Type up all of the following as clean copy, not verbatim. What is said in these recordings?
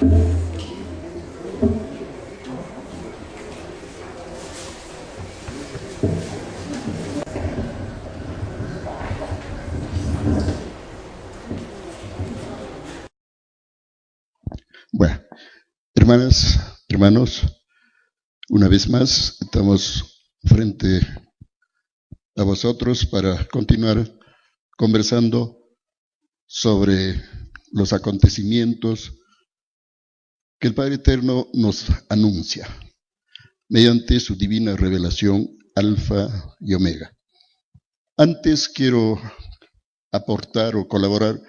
Bueno, hermanas, hermanos, una vez más estamos frente a vosotros para continuar conversando sobre los acontecimientos que el Padre Eterno nos anuncia mediante su divina revelación Alfa y Omega. Antes quiero aportar o colaborar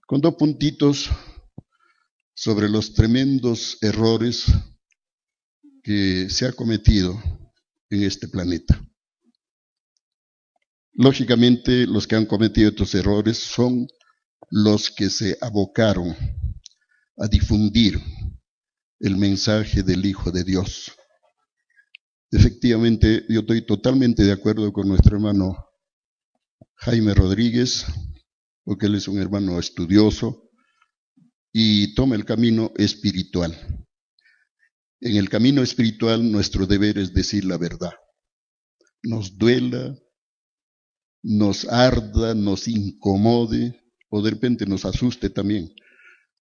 con 2 puntitos sobre los tremendos errores que se ha cometido en este planeta. Lógicamente, los que han cometido estos errores son los que se abocaron a difundir el mensaje del Hijo de Dios. Efectivamente, yo estoy totalmente de acuerdo con nuestro hermano Jaime Rodríguez, porque él es un hermano estudioso y toma el camino espiritual. En el camino espiritual nuestro deber es decir la verdad. Nos duela, nos arda, nos incomode o de repente nos asuste también,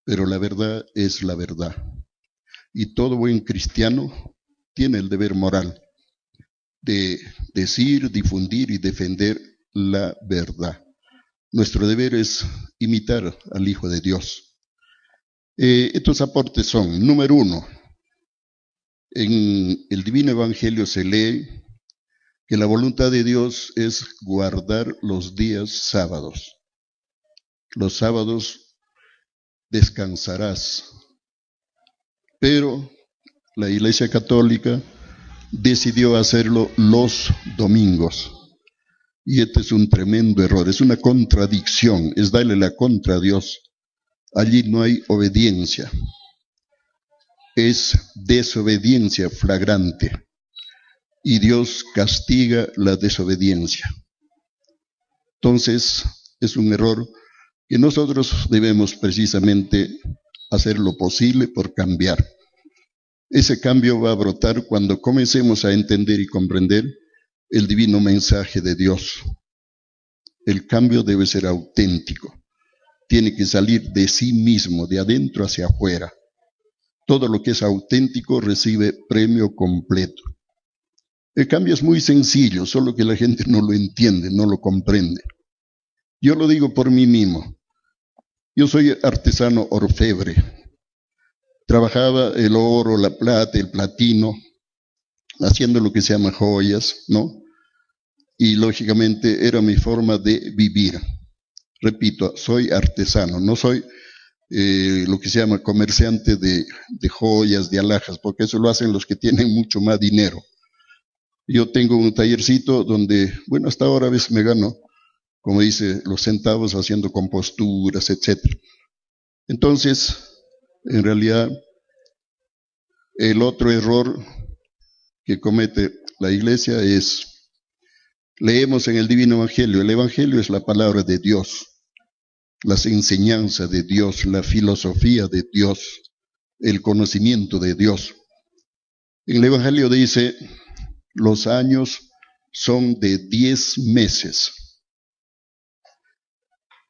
pero la verdad es la verdad. Y todo buen cristiano tiene el deber moral de decir, difundir y defender la verdad. Nuestro deber es imitar al Hijo de Dios. Estos aportes son, número 1, en el Divino Evangelio se lee que la voluntad de Dios es guardar los días sábados. Los sábados descansarás. Pero la Iglesia Católica decidió hacerlo los domingos. Y este es un tremendo error, es una contradicción, es darle la contra a Dios. Allí no hay obediencia, es desobediencia flagrante. Y Dios castiga la desobediencia. Entonces, es un error que nosotros debemos precisamente hacer lo posible por cambiar. Ese cambio va a brotar cuando comencemos a entender y comprender el divino mensaje de Dios. El cambio debe ser auténtico. Tiene que salir de sí mismo, de adentro hacia afuera. Todo lo que es auténtico recibe premio completo. El cambio es muy sencillo, solo que la gente no lo entiende, no lo comprende. Yo lo digo por mí mismo. Yo soy artesano orfebre. Trabajaba el oro, la plata, el platino, haciendo lo que se llama joyas, ¿no? Y lógicamente era mi forma de vivir. Repito, soy artesano, no soy lo que se llama comerciante de joyas, de alhajas, porque eso lo hacen los que tienen mucho más dinero. Yo tengo un tallercito donde, bueno, hasta ahora a veces me gano, como dice, los centavos haciendo composturas, etc. Entonces, en realidad, el otro error que comete la iglesia es, leemos en el Divino Evangelio, el Evangelio es la palabra de Dios, las enseñanzas de Dios, la filosofía de Dios, el conocimiento de Dios. En el Evangelio dice, los años son de 10 meses.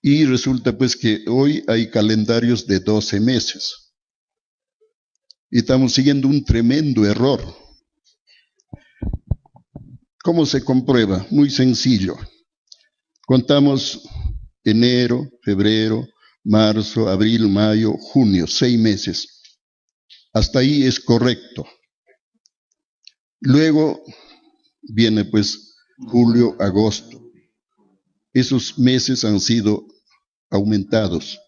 Y resulta pues que hoy hay calendarios de 12 meses. Y estamos siguiendo un tremendo error. ¿Cómo se comprueba? Muy sencillo. Contamos enero, febrero, marzo, abril, mayo, junio, 6 meses. Hasta ahí es correcto. Luego viene pues julio, agosto. Esos meses han sido aumentados.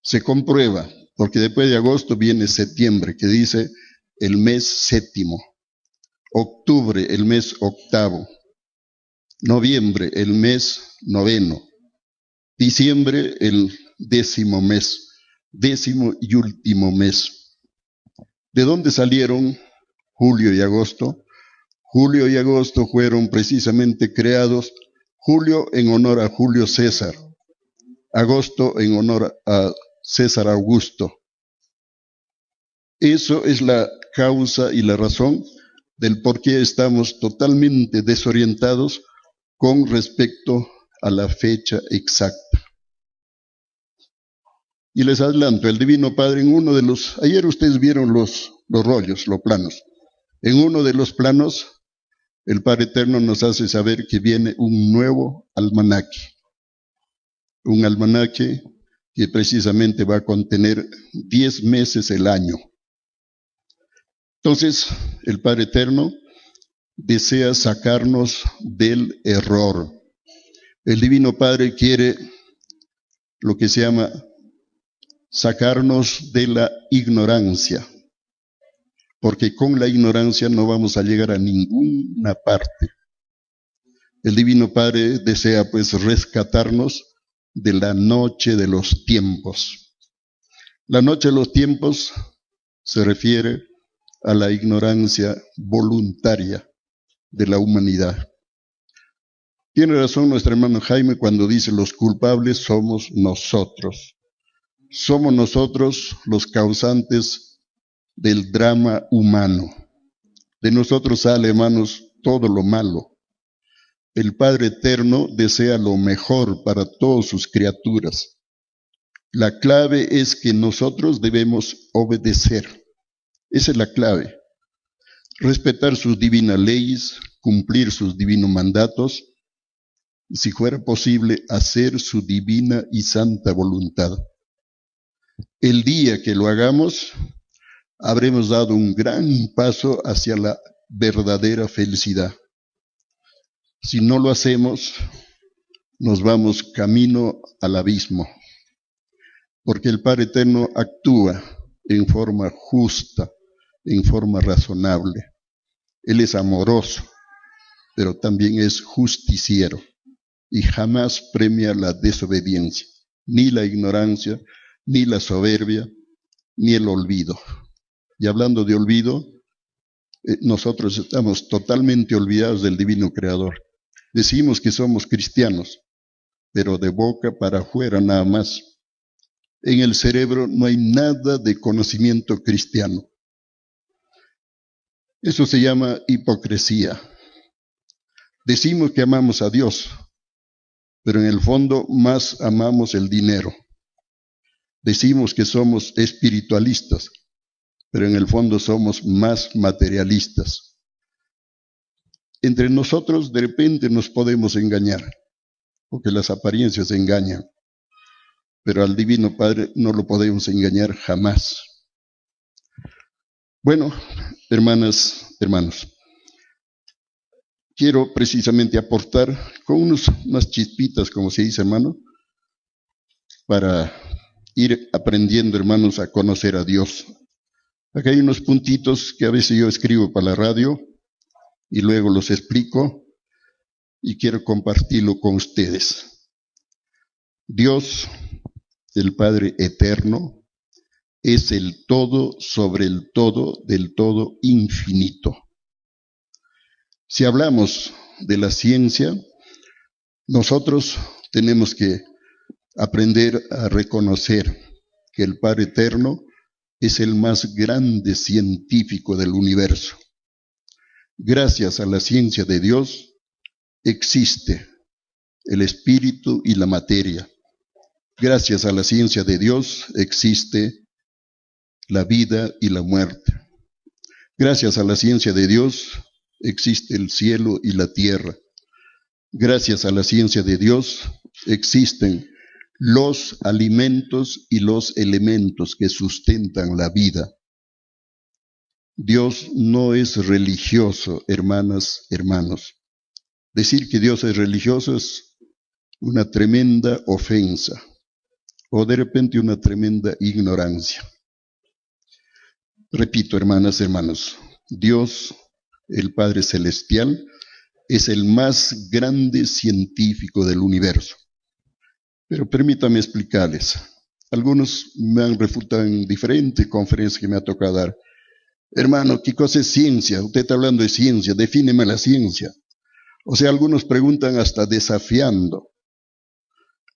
Se comprueba, porque después de agosto viene septiembre, que dice el mes séptimo. Octubre, el mes octavo. Noviembre, el mes noveno. Diciembre, el 10º mes. 10º y último mes. ¿De dónde salieron julio y agosto? Julio y agosto fueron precisamente creados, julio en honor a Julio César, agosto en honor a César Augusto, Eso es la causa y la razón del por qué estamos totalmente desorientados con respecto a la fecha exacta. Y les adelanto, el Divino Padre en uno de los, ayer ustedes vieron los rollos, los planos. En uno de los planos, el Padre Eterno nos hace saber que viene un nuevo almanaque. Un almanaque que precisamente va a contener 10 meses el año. Entonces, el Padre Eterno desea sacarnos del error. El Divino Padre quiere lo que se llama sacarnos de la ignorancia, porque con la ignorancia no vamos a llegar a ninguna parte. El Divino Padre desea pues rescatarnos de la noche de los tiempos. La noche de los tiempos se refiere a la ignorancia voluntaria de la humanidad. Tiene razón nuestro hermano Jaime cuando dice los culpables somos nosotros. Somos nosotros los causantes del drama humano. De nosotros sale, hermanos, todo lo malo. El Padre Eterno desea lo mejor para todas sus criaturas. La clave es que nosotros debemos obedecer. Esa es la clave. Respetar sus divinas leyes, cumplir sus divinos mandatos, y si fuera posible, hacer su divina y santa voluntad. El día que lo hagamos, habremos dado un gran paso hacia la verdadera felicidad. Si no lo hacemos, nos vamos camino al abismo, porque el Padre Eterno actúa en forma justa, en forma razonable. Él es amoroso, pero también es justiciero y jamás premia la desobediencia, ni la ignorancia, ni la soberbia, ni el olvido. Y hablando de olvido, nosotros estamos totalmente olvidados del Divino Creador. Decimos que somos cristianos, pero de boca para afuera nada más. En el cerebro no hay nada de conocimiento cristiano. Eso se llama hipocresía. Decimos que amamos a Dios, pero en el fondo más amamos el dinero. Decimos que somos espiritualistas, pero en el fondo somos más materialistas. Entre nosotros de repente nos podemos engañar, porque las apariencias engañan, pero al Divino Padre no lo podemos engañar jamás. Bueno, hermanas, hermanos, quiero precisamente aportar con unas chispitas, como se dice, hermano, para ir aprendiendo, hermanos, a conocer a Dios. Acá hay unos puntitos que a veces yo escribo para la radio y luego los explico y quiero compartirlo con ustedes. Dios, el Padre Eterno, es el todo sobre el todo del todo infinito. Si hablamos de la ciencia, nosotros tenemos que aprender a reconocer que el Padre Eterno es el más grande científico del universo. Gracias a la ciencia de Dios existe el espíritu y la materia. Gracias a la ciencia de Dios existe la vida y la muerte. Gracias a la ciencia de Dios existe el cielo y la tierra. Gracias a la ciencia de Dios existen los alimentos y los elementos que sustentan la vida. Dios no es religioso, hermanas, hermanos. Decir que Dios es religioso es una tremenda ofensa o de repente una tremenda ignorancia. Repito, hermanas, hermanos, Dios, el Padre Celestial, es el más grande científico del universo. Pero permítanme explicarles. Algunos me han refutado en diferentes conferencias que me ha tocado dar. Hermano, ¿qué cosa es ciencia? Usted está hablando de ciencia, defíneme la ciencia. O sea, algunos preguntan hasta desafiando.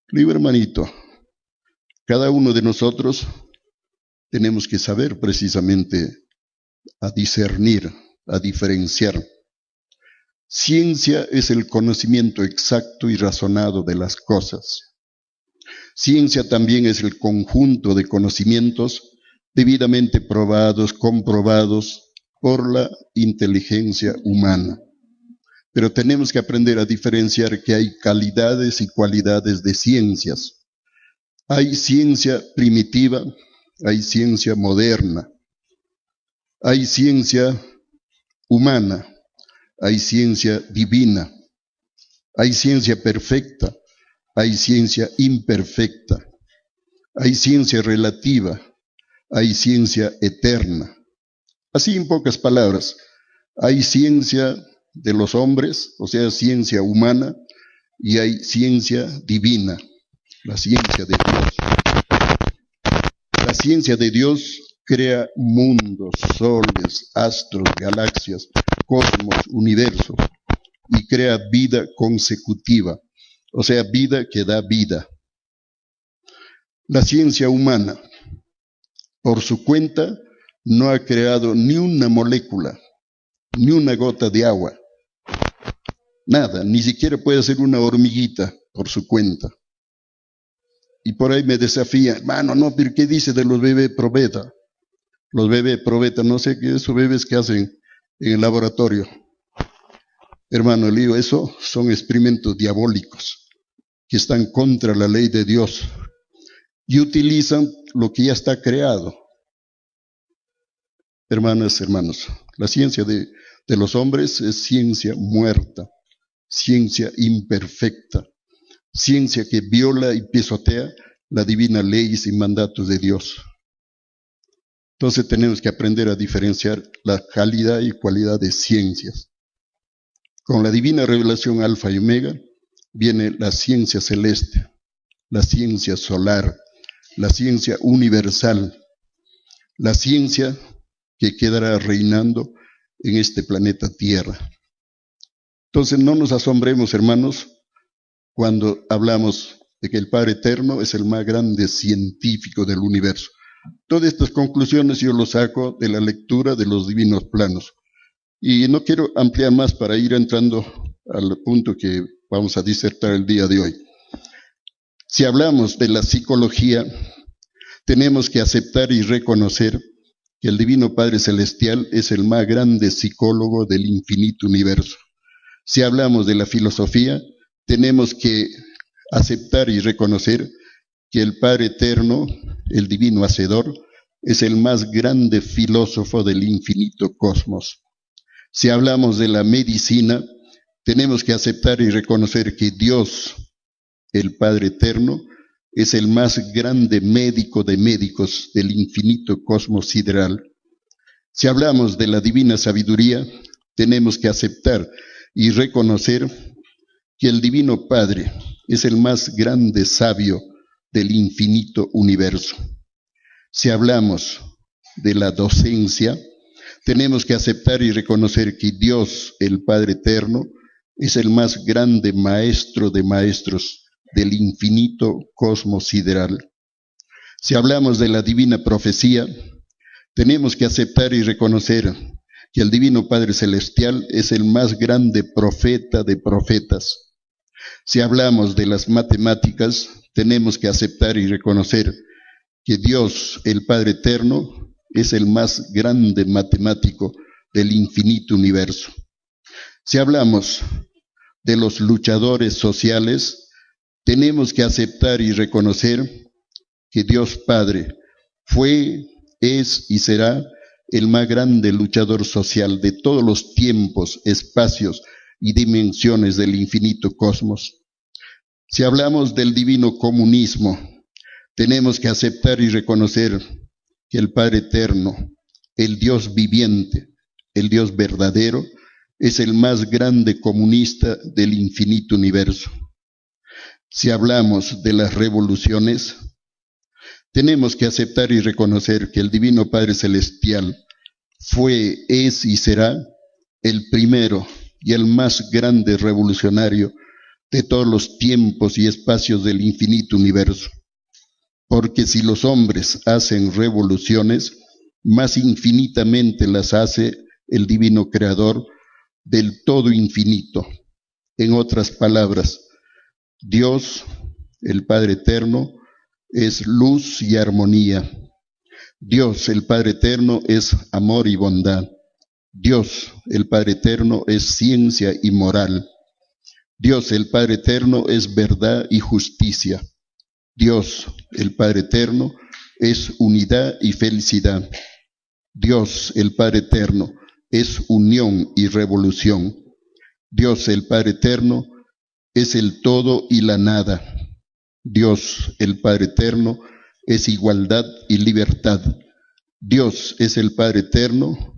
Le digo, hermanito, cada uno de nosotros tenemos que saber precisamente a discernir, a diferenciar. Ciencia es el conocimiento exacto y razonado de las cosas. Ciencia también es el conjunto de conocimientos debidamente probados, comprobados por la inteligencia humana. Pero tenemos que aprender a diferenciar que hay calidades y cualidades de ciencias. Hay ciencia primitiva, hay ciencia moderna, hay ciencia humana, hay ciencia divina, hay ciencia perfecta, hay ciencia imperfecta, hay ciencia relativa, hay ciencia eterna. Así en pocas palabras, hay ciencia de los hombres, o sea, ciencia humana, y hay ciencia divina, la ciencia de Dios. La ciencia de Dios crea mundos, soles, astros, galaxias, cosmos, universos, y crea vida consecutiva, o sea, vida que da vida. La ciencia humana, por su cuenta, no ha creado ni una molécula, ni una gota de agua, nada, ni siquiera puede hacer una hormiguita por su cuenta. Y por ahí me desafía, hermano, no, pero ¿qué dice de los bebés probeta? Los bebés probeta, no sé qué, esos bebés que hacen en el laboratorio. Hermano, le digo, eso son experimentos diabólicos que están contra la ley de Dios y utilizan lo que ya está creado. Hermanas, hermanos, la ciencia de los hombres es ciencia muerta, ciencia imperfecta, ciencia que viola y pisotea la divina ley y mandatos de Dios. Entonces tenemos que aprender a diferenciar la calidad y cualidad de ciencias. Con la divina revelación alfa y omega viene la ciencia celeste, la ciencia solar, la ciencia universal, la ciencia que quedará reinando en este planeta Tierra. Entonces no nos asombremos, hermanos, cuando hablamos de que el Padre Eterno es el más grande científico del universo. Todas estas conclusiones yo las saco de la lectura de los divinos planos. Y no quiero ampliar más para ir entrando al punto que vamos a disertar el día de hoy. Si hablamos de la psicología, tenemos que aceptar y reconocer que el Divino Padre Celestial es el más grande psicólogo del infinito universo. Si hablamos de la filosofía, tenemos que aceptar y reconocer que el Padre Eterno, el Divino Hacedor, es el más grande filósofo del infinito cosmos. Si hablamos de la medicina, tenemos que aceptar y reconocer que Dios, el Padre Eterno, es el más grande médico de médicos del infinito cosmos sideral. Si hablamos de la divina sabiduría, tenemos que aceptar y reconocer que el Divino Padre es el más grande sabio del infinito universo. Si hablamos de la docencia, tenemos que aceptar y reconocer que Dios, el Padre Eterno, es el más grande maestro de maestros del infinito cosmos sideral. Si hablamos de la divina profecía, tenemos que aceptar y reconocer que el Divino Padre Celestial es el más grande profeta de profetas. Si hablamos de las matemáticas, tenemos que aceptar y reconocer que Dios, el Padre Eterno, es el más grande matemático del infinito universo. Si hablamos de los luchadores sociales, tenemos que aceptar y reconocer que Dios Padre fue, es y será el más grande luchador social de todos los tiempos, espacios y dimensiones del infinito cosmos. Si hablamos del divino comunismo, tenemos que aceptar y reconocer que el Padre Eterno, el Dios viviente, el Dios verdadero, es el más grande comunista del infinito universo. Si hablamos de las revoluciones, tenemos que aceptar y reconocer que el Divino Padre Celestial fue, es y será el primero y el más grande revolucionario de todos los tiempos y espacios del infinito universo. porque si los hombres hacen revoluciones, más infinitamente las hace el divino creador del todo infinito. En otras palabras, Dios, el Padre Eterno, es luz y armonía. Dios, el Padre Eterno, es amor y bondad. Dios, el Padre Eterno, es ciencia y moral. Dios, el Padre Eterno, es verdad y justicia. Dios, el Padre Eterno, es unidad y felicidad. Dios, el Padre Eterno, es unión y revolución. Dios, el Padre Eterno, es el todo y la nada. Dios, el Padre Eterno, es igualdad y libertad. Dios es el Padre Eterno,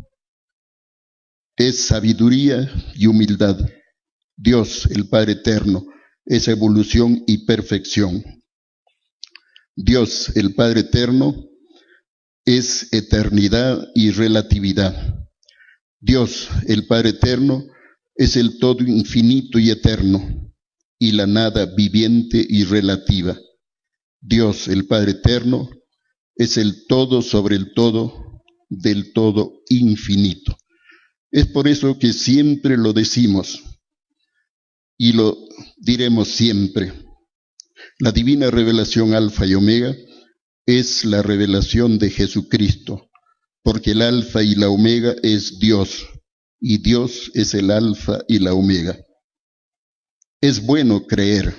es sabiduría y humildad. Dios, el Padre Eterno, es evolución y perfección. Dios, el Padre Eterno, es eternidad y relatividad. Dios, el Padre Eterno, es el todo infinito y eterno, y la nada viviente y relativa. Dios, el Padre Eterno, es el todo sobre el todo, del todo infinito. Es por eso que siempre lo decimos, y lo diremos siempre. La divina revelación Alfa y Omega es la revelación de Jesucristo, porque el Alfa y la Omega es Dios, y Dios es el Alfa y la Omega. Es bueno creer,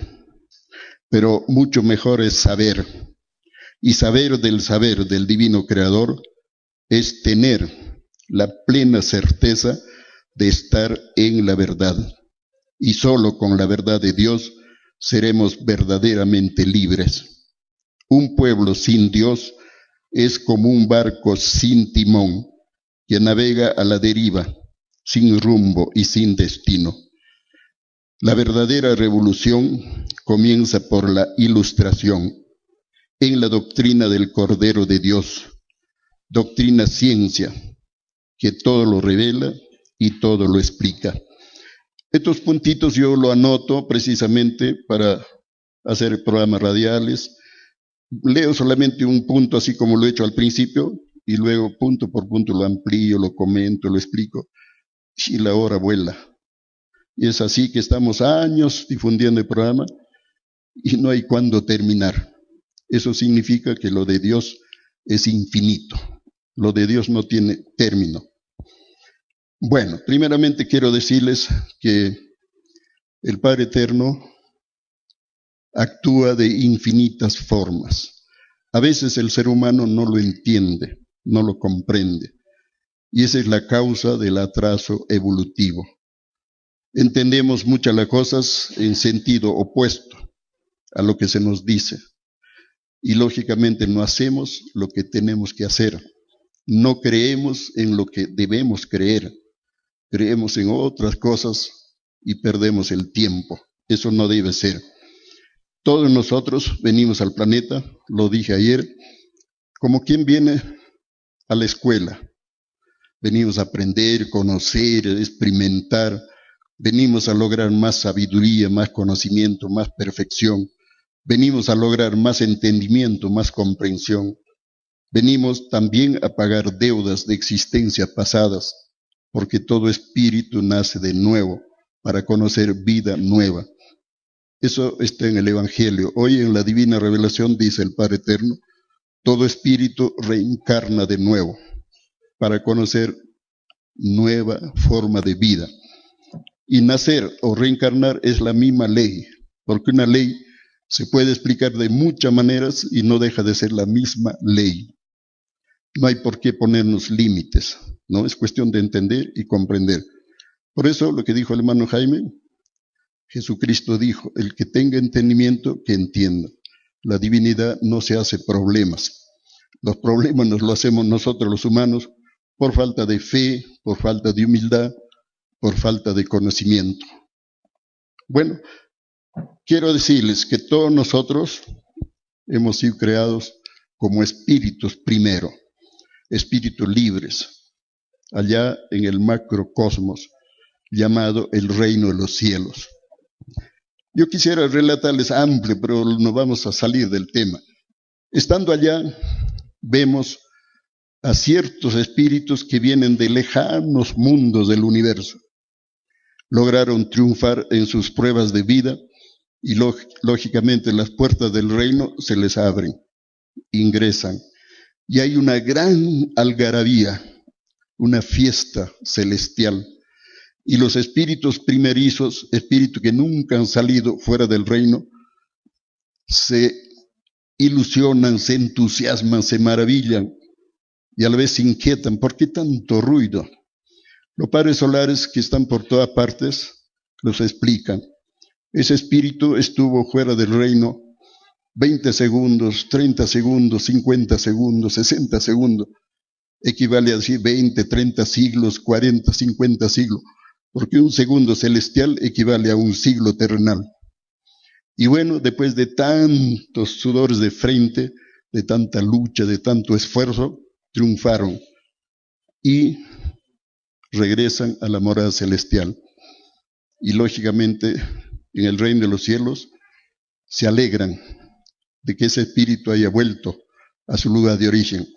pero mucho mejor es saber, y saber del divino Creador es tener la plena certeza de estar en la verdad, y solo con la verdad de Dios seremos verdaderamente libres. Un pueblo sin Dios es como un barco sin timón, que navega a la deriva, sin rumbo y sin destino. La verdadera revolución comienza por la ilustración en la doctrina del Cordero de Dios, doctrina ciencia, que todo lo revela y todo lo explica. Estos puntitos yo lo anoto precisamente para hacer programas radiales. Leo solamente un punto así como lo he hecho al principio y luego punto por punto lo amplío, lo comento, lo explico y la hora vuela. Y es así que estamos años difundiendo el programa y no hay cuándo terminar. Eso significa que lo de Dios es infinito. Lo de Dios no tiene término. Bueno, primeramente quiero decirles que el Padre Eterno actúa de infinitas formas. A veces el ser humano no lo entiende, no lo comprende. Y esa es la causa del atraso evolutivo. Entendemos muchas las cosas en sentido opuesto a lo que se nos dice. Y lógicamente no hacemos lo que tenemos que hacer. No creemos en lo que debemos creer. Creemos en otras cosas y perdemos el tiempo. Eso no debe ser. Todos nosotros venimos al planeta, lo dije ayer, como quien viene a la escuela. Venimos a aprender, conocer, experimentar. Venimos a lograr más sabiduría, más conocimiento, más perfección. Venimos a lograr más entendimiento, más comprensión. Venimos también a pagar deudas de existencias pasadas, porque todo espíritu nace de nuevo para conocer vida nueva. Eso está en el Evangelio. Hoy en la divina revelación dice el Padre Eterno, todo espíritu reencarna de nuevo para conocer nueva forma de vida. Y nacer o reencarnar es la misma ley, porque una ley se puede explicar de muchas maneras y no deja de ser la misma ley. No hay por qué ponernos límites, ¿no? Es cuestión de entender y comprender. Por eso lo que dijo el hermano Jaime, Jesucristo dijo, el que tenga entendimiento, que entienda. La divinidad no se hace problemas. Los problemas nos los hacemos nosotros los humanos por falta de fe, por falta de humildad, por falta de conocimiento. Bueno, quiero decirles que todos nosotros hemos sido creados como espíritus primero, espíritus libres, allá en el macrocosmos, llamado el reino de los cielos. Yo quisiera relatarles amplio, pero no vamos a salir del tema. Estando allá, vemos a ciertos espíritus que vienen de lejanos mundos del universo. Lograron triunfar en sus pruebas de vida y lógicamente las puertas del reino se les abren, ingresan. Y hay una gran algarabía, una fiesta celestial. Y los espíritus primerizos, espíritus que nunca han salido fuera del reino, se ilusionan, se entusiasman, se maravillan y a la vez se inquietan. ¿Por qué tanto ruido? Los padres solares que están por todas partes los explican. Ese espíritu estuvo fuera del reino 20 segundos, 30 segundos, 50 segundos, 60 segundos. Equivale a decir 20, 30 siglos, 40, 50 siglos. Porque un segundo celestial equivale a un siglo terrenal. Y bueno, después de tantos sudores de frente, de tanta lucha, de tanto esfuerzo, triunfaron y regresan a la morada celestial. Y lógicamente, en el reino de los cielos, se alegran de que ese espíritu haya vuelto a su lugar de origen.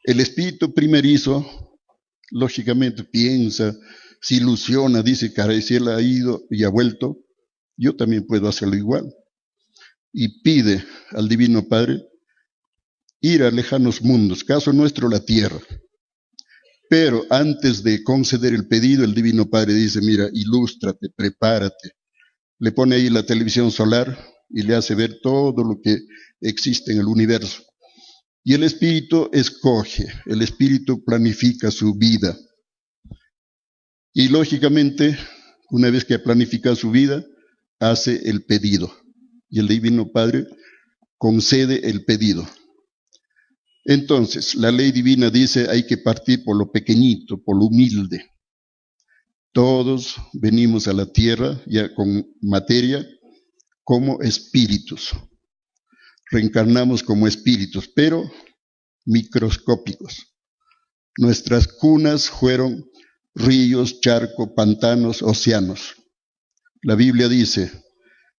El espíritu primerizo, lógicamente, piensa, se ilusiona, dice, caray, si él ha ido y ha vuelto, yo también puedo hacerlo igual. Y pide al Divino Padre ir a lejanos mundos, caso nuestro la tierra. Pero antes de conceder el pedido, el Divino Padre dice, mira, ilústrate, prepárate. Le pone ahí la televisión solar y le hace ver todo lo que existe en el universo. Y el espíritu escoge, el espíritu planifica su vida. Y lógicamente, una vez que ha planificado su vida, hace el pedido. Y el Divino Padre concede el pedido. Entonces, la ley divina dice, hay que partir por lo pequeñito, por lo humilde. Todos venimos a la tierra ya con materia como espíritus. Reencarnamos como espíritus, pero microscópicos. Nuestras cunas fueron ríos, charcos, pantanos, océanos. La Biblia dice,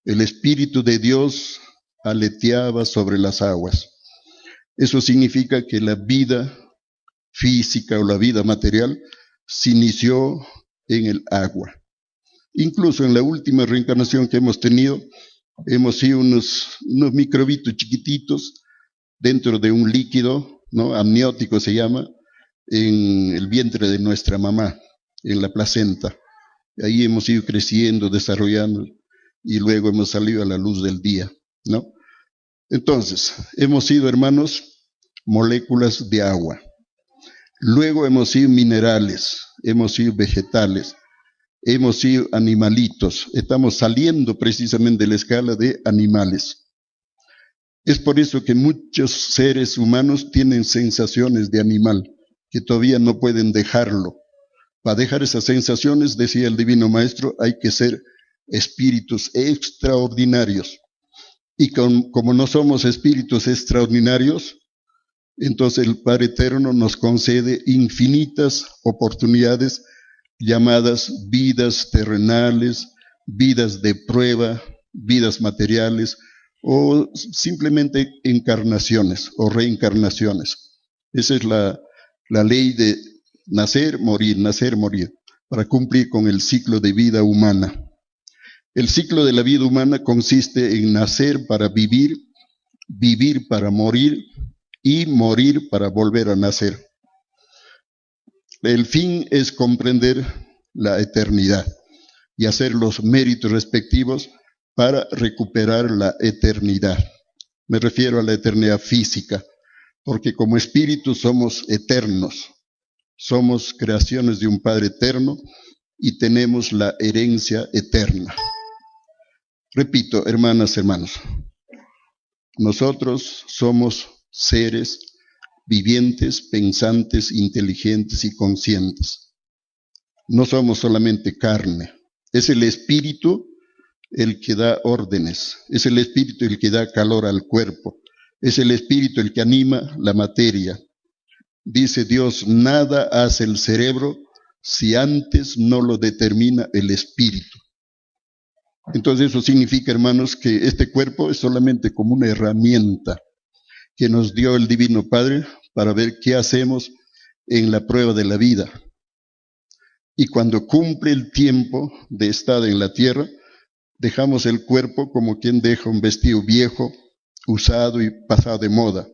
el Espíritu de Dios aleteaba sobre las aguas. Eso significa que la vida física o la vida material se inició en el agua. Incluso en la última reencarnación que hemos tenido, hemos sido unos microbitos chiquititos dentro de un líquido, ¿no? Amniótico se llama, en el vientre de nuestra mamá, en la placenta. Ahí hemos ido creciendo, desarrollando, y luego hemos salido a la luz del día, ¿no? Entonces, hemos sido, hermanos, moléculas de agua. Luego hemos sido minerales, hemos sido vegetales, hemos sido animalitos. Estamos saliendo precisamente de la escala de animales. Es por eso que muchos seres humanos tienen sensaciones de animal, que todavía no pueden dejarlo. Para dejar esas sensaciones, decía el Divino Maestro, hay que ser espíritus extraordinarios. Y como no somos espíritus extraordinarios, entonces el Padre Eterno nos concede infinitas oportunidades llamadas vidas terrenales, vidas de prueba, vidas materiales o simplemente encarnaciones o reencarnaciones. Esa es la ley de nacer, morir, para cumplir con el ciclo de vida humana. El ciclo de la vida humana consiste en nacer para vivir, vivir para morir y morir para volver a nacer. El fin es comprender la eternidad y hacer los méritos respectivos para recuperar la eternidad. Me refiero a la eternidad física, porque como espíritus somos eternos, somos creaciones de un Padre eterno y tenemos la herencia eterna. Repito, hermanas, hermanos, nosotros somos seres vivientes, pensantes, inteligentes y conscientes. No somos solamente carne. Es el espíritu el que da órdenes, es el espíritu el que da calor al cuerpo, es el espíritu el que anima la materia. Dice Dios, nada hace el cerebro si antes no lo determina el espíritu. Entonces eso significa, hermanos, que este cuerpo es solamente como una herramienta que nos dio el Divino Padre para ver qué hacemos en la prueba de la vida. Y cuando cumple el tiempo de estar en la tierra, dejamos el cuerpo como quien deja un vestido viejo, usado y pasado de moda.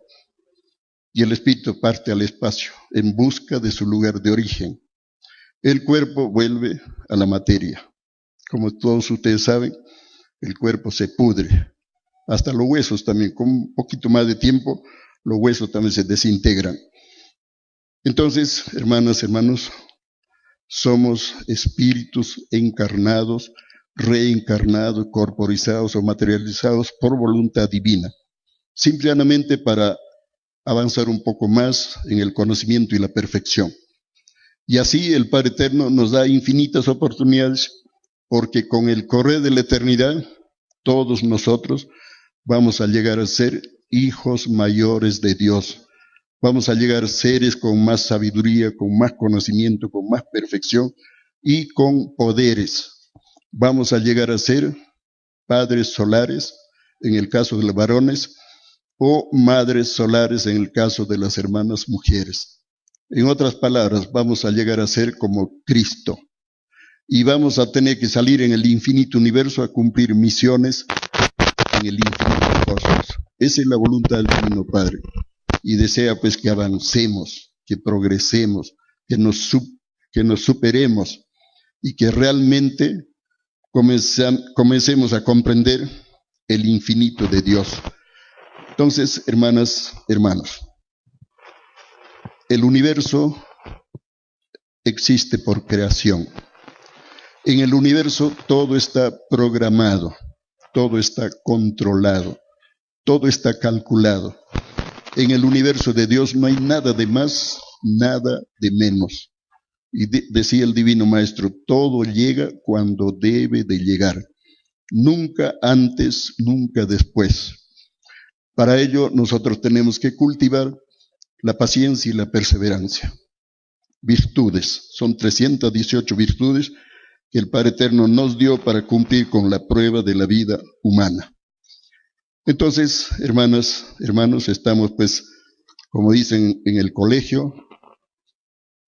Y el espíritu parte al espacio en busca de su lugar de origen. El cuerpo vuelve a la materia. Como todos ustedes saben, el cuerpo se pudre. Hasta los huesos también, con un poquito más de tiempo, los huesos también se desintegran. Entonces, hermanas, hermanos, somos espíritus encarnados, reencarnados, corporizados o materializados por voluntad divina, simplemente para avanzar un poco más en el conocimiento y la perfección. Y así el Padre Eterno nos da infinitas oportunidades, porque con el correr de la eternidad, todos nosotros vamos a llegar a ser hijos mayores de Dios. Vamos a llegar a seres con más sabiduría, con más conocimiento, con más perfección y con poderes. Vamos a llegar a ser padres solares, en el caso de los varones, o madres solares en el caso de las hermanas mujeres. En otras palabras, vamos a llegar a ser como Cristo. Y vamos a tener que salir en el infinito universo a cumplir misiones en el infinito cosmos. Esa es la voluntad del Divino Padre. Y desea pues que avancemos, que progresemos, que nos superemos y que realmente comencemos a comprender el infinito de Dios. Entonces, hermanas, hermanos, el universo existe por creación. En el universo todo está programado, todo está controlado, todo está calculado. En el universo de Dios no hay nada de más, nada de menos. Y decía el Divino Maestro, todo llega cuando debe de llegar. Nunca antes, nunca después. Para ello nosotros tenemos que cultivar la paciencia y la perseverancia. Virtudes, son 318 virtudes que el Padre Eterno nos dio para cumplir con la prueba de la vida humana. Entonces, hermanas, hermanos, estamos pues, como dicen en el colegio,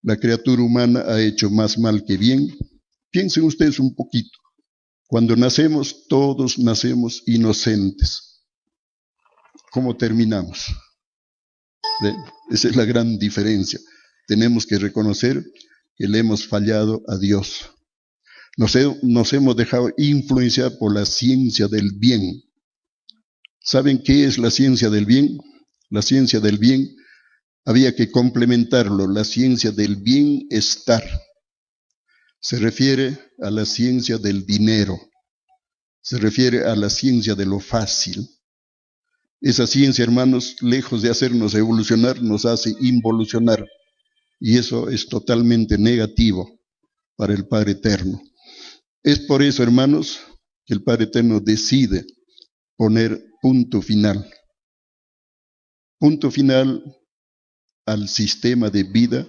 la criatura humana ha hecho más mal que bien. Piensen ustedes un poquito. Cuando nacemos, todos nacemos inocentes. ¿Cómo terminamos? Esa es la gran diferencia. Tenemos que reconocer que le hemos fallado a Dios. Nos hemos dejado influenciar por la ciencia del bien. ¿Saben qué es la ciencia del bien? La ciencia del bien había que complementarlo, la ciencia del bienestar. Se refiere a la ciencia del dinero, se refiere a la ciencia de lo fácil. Esa ciencia, hermanos, lejos de hacernos evolucionar, nos hace involucionar. Y eso es totalmente negativo para el Padre Eterno. Es por eso, hermanos, que el Padre Eterno decide poner punto final al sistema de vida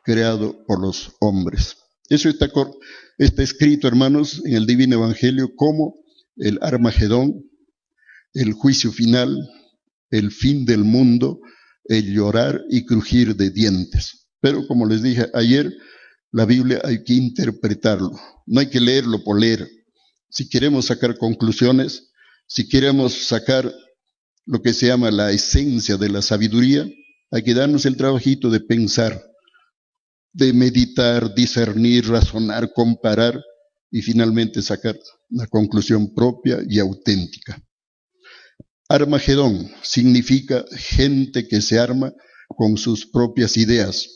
creado por los hombres. Eso está escrito, hermanos, en el Divino Evangelio como el Armagedón, el juicio final, el fin del mundo, el llorar y crujir de dientes. Pero como les dije ayer, la Biblia hay que interpretarlo, no hay que leerlo por leer. Si queremos sacar conclusiones, si queremos sacar lo que se llama la esencia de la sabiduría, hay que darnos el trabajito de pensar, de meditar, discernir, razonar, comparar y finalmente sacar la conclusión propia y auténtica. Armagedón significa gente que se arma con sus propias ideas.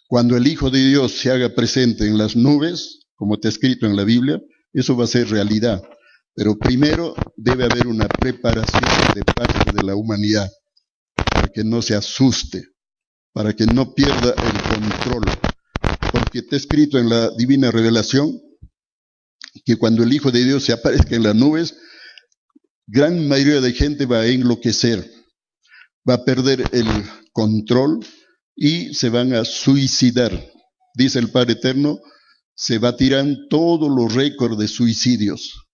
Cuando el Hijo de Dios se haga presente en las nubes, como está escrito en la Biblia, eso va a ser realidad. Pero primero debe haber una preparación de parte de la humanidad para que no se asuste, para que no pierda el control. Porque está escrito en la Divina Revelación que cuando el Hijo de Dios se aparezca en las nubes, gran mayoría de gente va a enloquecer, va a perder el control y se van a suicidar. Dice el Padre Eterno, se batirán todos los récords de suicidios.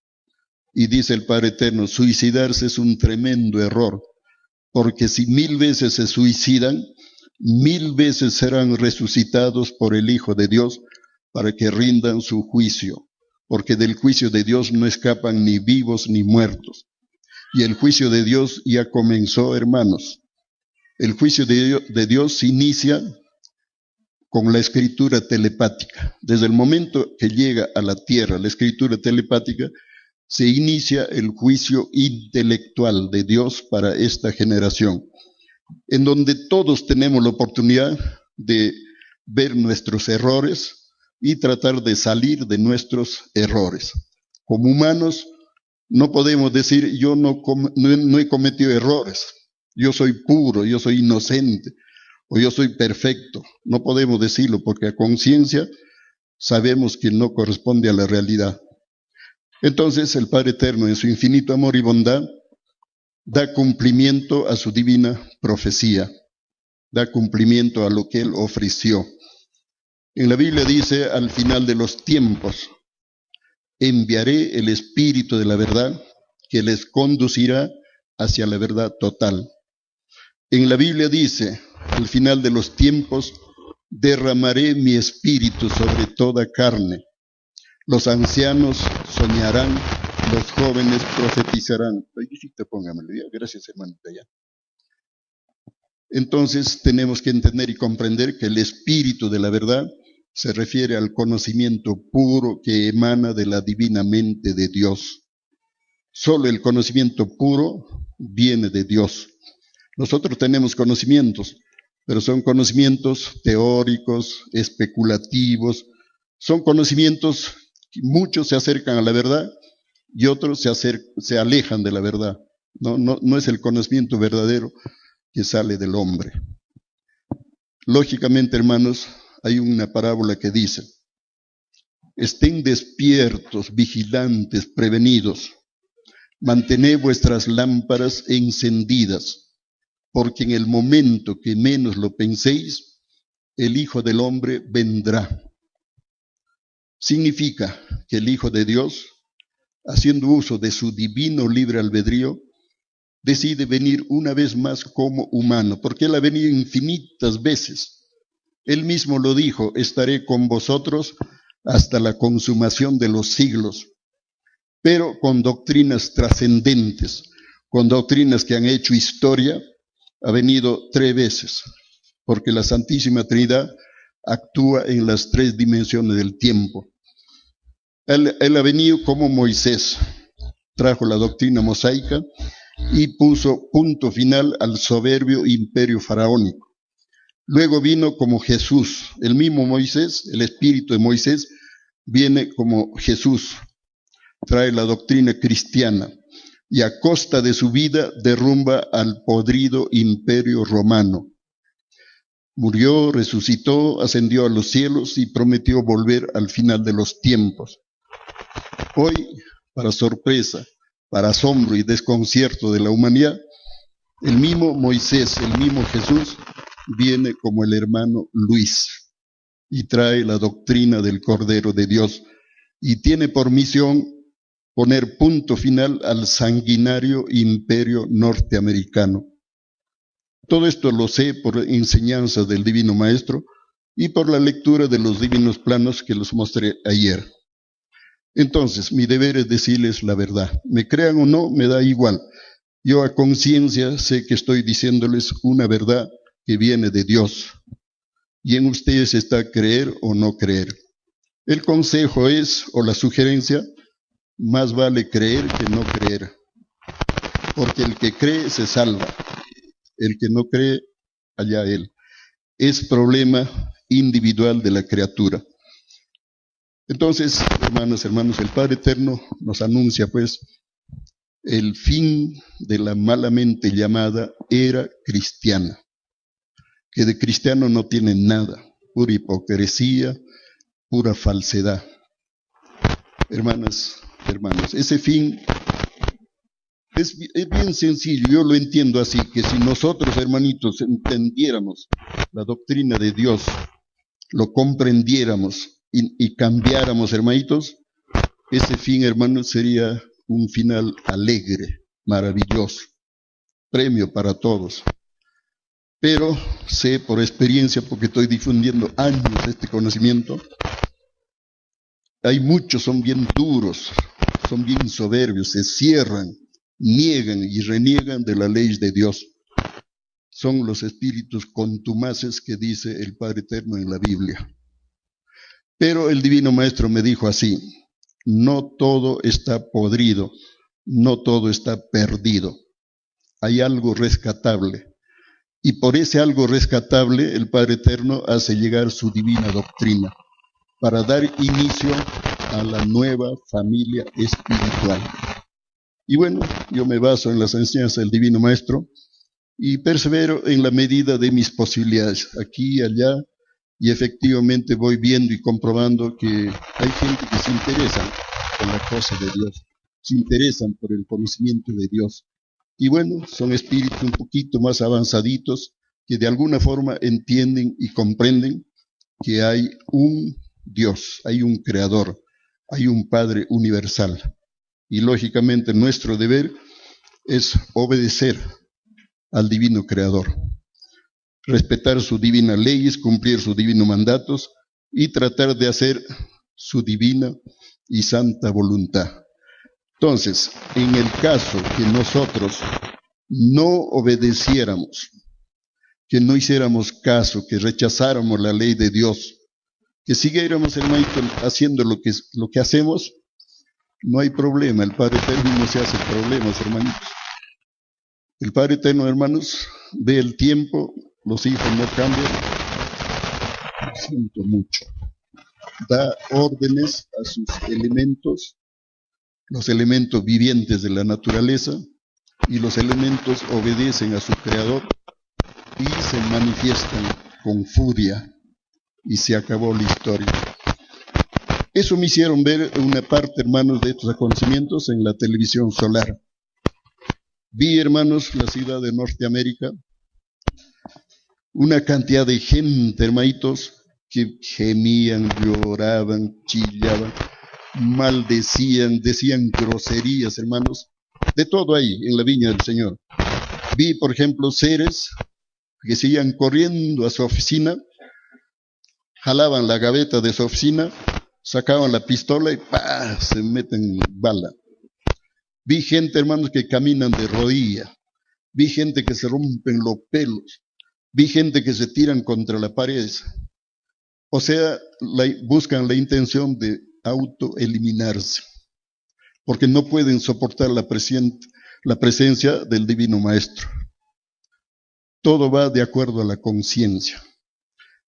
Y dice el Padre Eterno, suicidarse es un tremendo error, porque si 1000 veces se suicidan, 1000 veces serán resucitados por el Hijo de Dios para que rindan su juicio, porque del juicio de Dios no escapan ni vivos ni muertos. Y el juicio de Dios ya comenzó, hermanos. El juicio de Dios se inicia con la escritura telepática. Desde el momento que llega a la tierra la escritura telepática, se inicia el juicio intelectual de Dios para esta generación, en donde todos tenemos la oportunidad de ver nuestros errores y tratar de salir de nuestros errores. Como humanos, no podemos decir, yo no he cometido errores, yo soy puro, yo soy inocente, o yo soy perfecto. No podemos decirlo porque a conciencia sabemos que no corresponde a la realidad. Entonces el Padre Eterno, en su infinito amor y bondad, da cumplimiento a su divina profecía, da cumplimiento a lo que Él ofreció. En la Biblia dice, al final de los tiempos, enviaré el Espíritu de la verdad que les conducirá hacia la verdad total. En la Biblia dice, al final de los tiempos, derramaré mi espíritu sobre toda carne. Los ancianos soñarán, los jóvenes profetizarán. Gracias, hermanita. Entonces tenemos que entender y comprender que el espíritu de la verdad se refiere al conocimiento puro que emana de la divina mente de Dios. Solo el conocimiento puro viene de Dios. Nosotros tenemos conocimientos, pero son conocimientos teóricos, especulativos, son conocimientos que muchos se acercan a la verdad y otros se alejan de la verdad. No es el conocimiento verdadero que sale del hombre. Lógicamente, hermanos, hay una parábola que dice, estén despiertos, vigilantes, prevenidos, mantened vuestras lámparas encendidas, porque en el momento que menos lo penséis, el Hijo del Hombre vendrá. Significa que el Hijo de Dios, haciendo uso de su divino libre albedrío, decide venir una vez más como humano, porque Él ha venido infinitas veces. Él mismo lo dijo, estaré con vosotros hasta la consumación de los siglos, pero con doctrinas trascendentes, con doctrinas que han hecho historia. Ha venido 3 veces, porque la Santísima Trinidad actúa en las 3 dimensiones del tiempo. Él ha venido como Moisés, trajo la doctrina mosaica y puso punto final al soberbio imperio faraónico. Luego vino como Jesús, el mismo Moisés, el espíritu de Moisés viene como Jesús, trae la doctrina cristiana y a costa de su vida derrumba al podrido imperio romano. Murió, resucitó, ascendió a los cielos y prometió volver al final de los tiempos. Hoy, para sorpresa, para asombro y desconcierto de la humanidad, el mismo Moisés, el mismo Jesús, viene como el hermano Luis y trae la doctrina del Cordero de Dios y tiene por misión poner punto final al sanguinario imperio norteamericano. Todo esto lo sé por enseñanza del Divino Maestro y por la lectura de los divinos planos que los mostré ayer. Entonces, mi deber es decirles la verdad. Me crean o no, me da igual. Yo a conciencia sé que estoy diciéndoles una verdad que viene de Dios. Y en ustedes está creer o no creer. El consejo es, o la sugerencia, más vale creer que no creer, porque el que cree se salva, el que no cree, allá él. Es problema individual de la criatura. Entonces, hermanos, el Padre Eterno nos anuncia pues el fin de la malamente llamada era cristiana, que de cristiano no tiene nada, pura hipocresía, pura falsedad. Hermanos, ese fin es bien sencillo, yo lo entiendo así, que si nosotros, hermanitos, entendiéramos la doctrina de Dios, lo comprendiéramos y cambiáramos, hermanitos, ese fin, hermanos, sería un final alegre, maravilloso. premio para todos. Pero sé por experiencia, porque estoy difundiendo años este conocimiento, hay muchos, son bien duros, son bien soberbios, se cierran, niegan y reniegan de la ley de Dios. Son los espíritus contumaces que dice el Padre Eterno en la Biblia. Pero el Divino Maestro me dijo así: no todo está podrido, no todo está perdido. Hay algo rescatable. Y por ese algo rescatable, el Padre Eterno hace llegar su divina doctrina para dar inicio a la nueva familia espiritual. Y bueno, yo me baso en las enseñanzas del Divino Maestro y persevero en la medida de mis posibilidades, aquí y allá, y efectivamente voy viendo y comprobando que hay gente que se interesa por la cosa de Dios, se interesan por el conocimiento de Dios. Y bueno, son espíritus un poquito más avanzaditos que de alguna forma entienden y comprenden que hay un Dios, hay un Creador, hay un Padre universal. Y lógicamente nuestro deber es obedecer al Divino Creador, respetar sus divinas leyes, cumplir sus divinos mandatos y tratar de hacer su divina y santa voluntad. Entonces, en el caso que nosotros no obedeciéramos, que no hiciéramos caso, que rechazáramos la ley de Dios, que siguiéramos, hermanito, haciendo lo que hacemos, no hay problema. El Padre Eterno no se hace problemas, hermanitos. El Padre Eterno, hermanos, ve el tiempo, los hijos no cambian. Lo siento mucho. Da órdenes a sus elementos, los elementos vivientes de la naturaleza, y los elementos obedecen a su Creador y se manifiestan con furia, y se acabó la historia. Eso me hicieron ver una parte, hermanos, de estos acontecimientos en la televisión solar. Vi, hermanos, la ciudad de Norteamérica, una cantidad de gente, hermanitos, que gemían, lloraban, chillaban, maldecían, decían groserías, hermanos, de todo ahí, en la viña del Señor. Vi, por ejemplo, seres que se iban corriendo a su oficina, jalaban la gaveta de su oficina, sacaban la pistola y ¡pah!, se meten bala. Vi gente, hermanos, que caminan de rodilla. Vi gente que se rompen los pelos. Vi gente que se tiran contra la pared. O sea, buscan la intención de autoeliminarse, porque no pueden soportar la presencia del Divino Maestro. Todo va de acuerdo a la conciencia.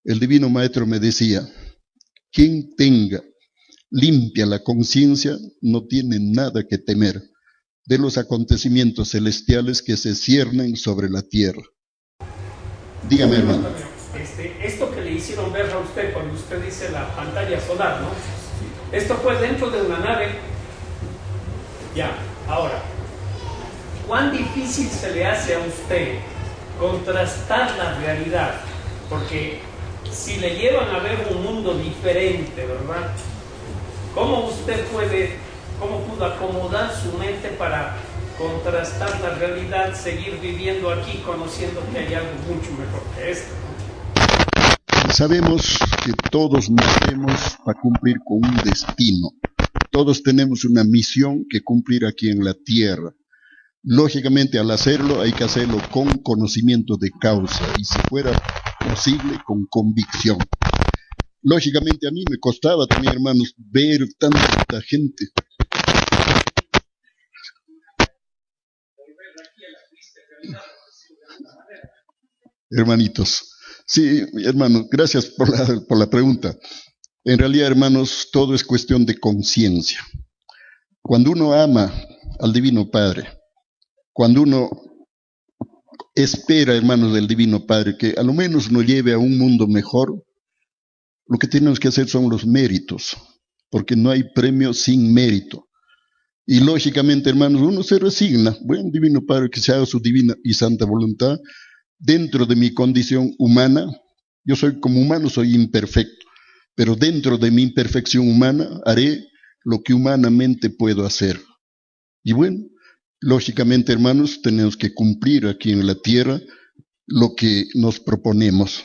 El Divino Maestro me decía: quien tenga limpia la conciencia no tiene nada que temer de los acontecimientos celestiales que se ciernen sobre la tierra. Dígame, hermano. Esto que le hicieron ver a usted cuando usted dice la pantalla solar, ¿no? Esto fue dentro de una nave. Ya, ahora, ¿cuán difícil se le hace a usted contrastar la realidad? Porque si le llevan a ver un mundo diferente, ¿verdad? ¿Cómo pudo acomodar su mente para contrastar la realidad, seguir viviendo aquí, conociendo que hay algo mucho mejor que esto? Sabemos que todos nacemos para cumplir con un destino. Todos tenemos una misión que cumplir aquí en la tierra. Lógicamente, al hacerlo, hay que hacerlo con conocimiento de causa y, si fuera posible, con convicción. Lógicamente, a mí me costaba también, hermanos, ver tanta gente. Hermanitos, sí, hermanos, gracias por la pregunta. En realidad, hermanos, todo es cuestión de conciencia. Cuando uno ama al Divino Padre, cuando uno espera, hermanos, del Divino Padre, que a lo menos nos lleve a un mundo mejor, lo que tenemos que hacer son los méritos, porque no hay premio sin mérito. Y lógicamente, hermanos, uno se resigna. Bueno, Divino Padre, que se haga su divina y santa voluntad. Dentro de mi condición humana, yo soy como humano, soy imperfecto, pero dentro de mi imperfección humana haré lo que humanamente puedo hacer. Y bueno, Lógicamente, hermanos, tenemos que cumplir aquí en la tierra lo que nos proponemos.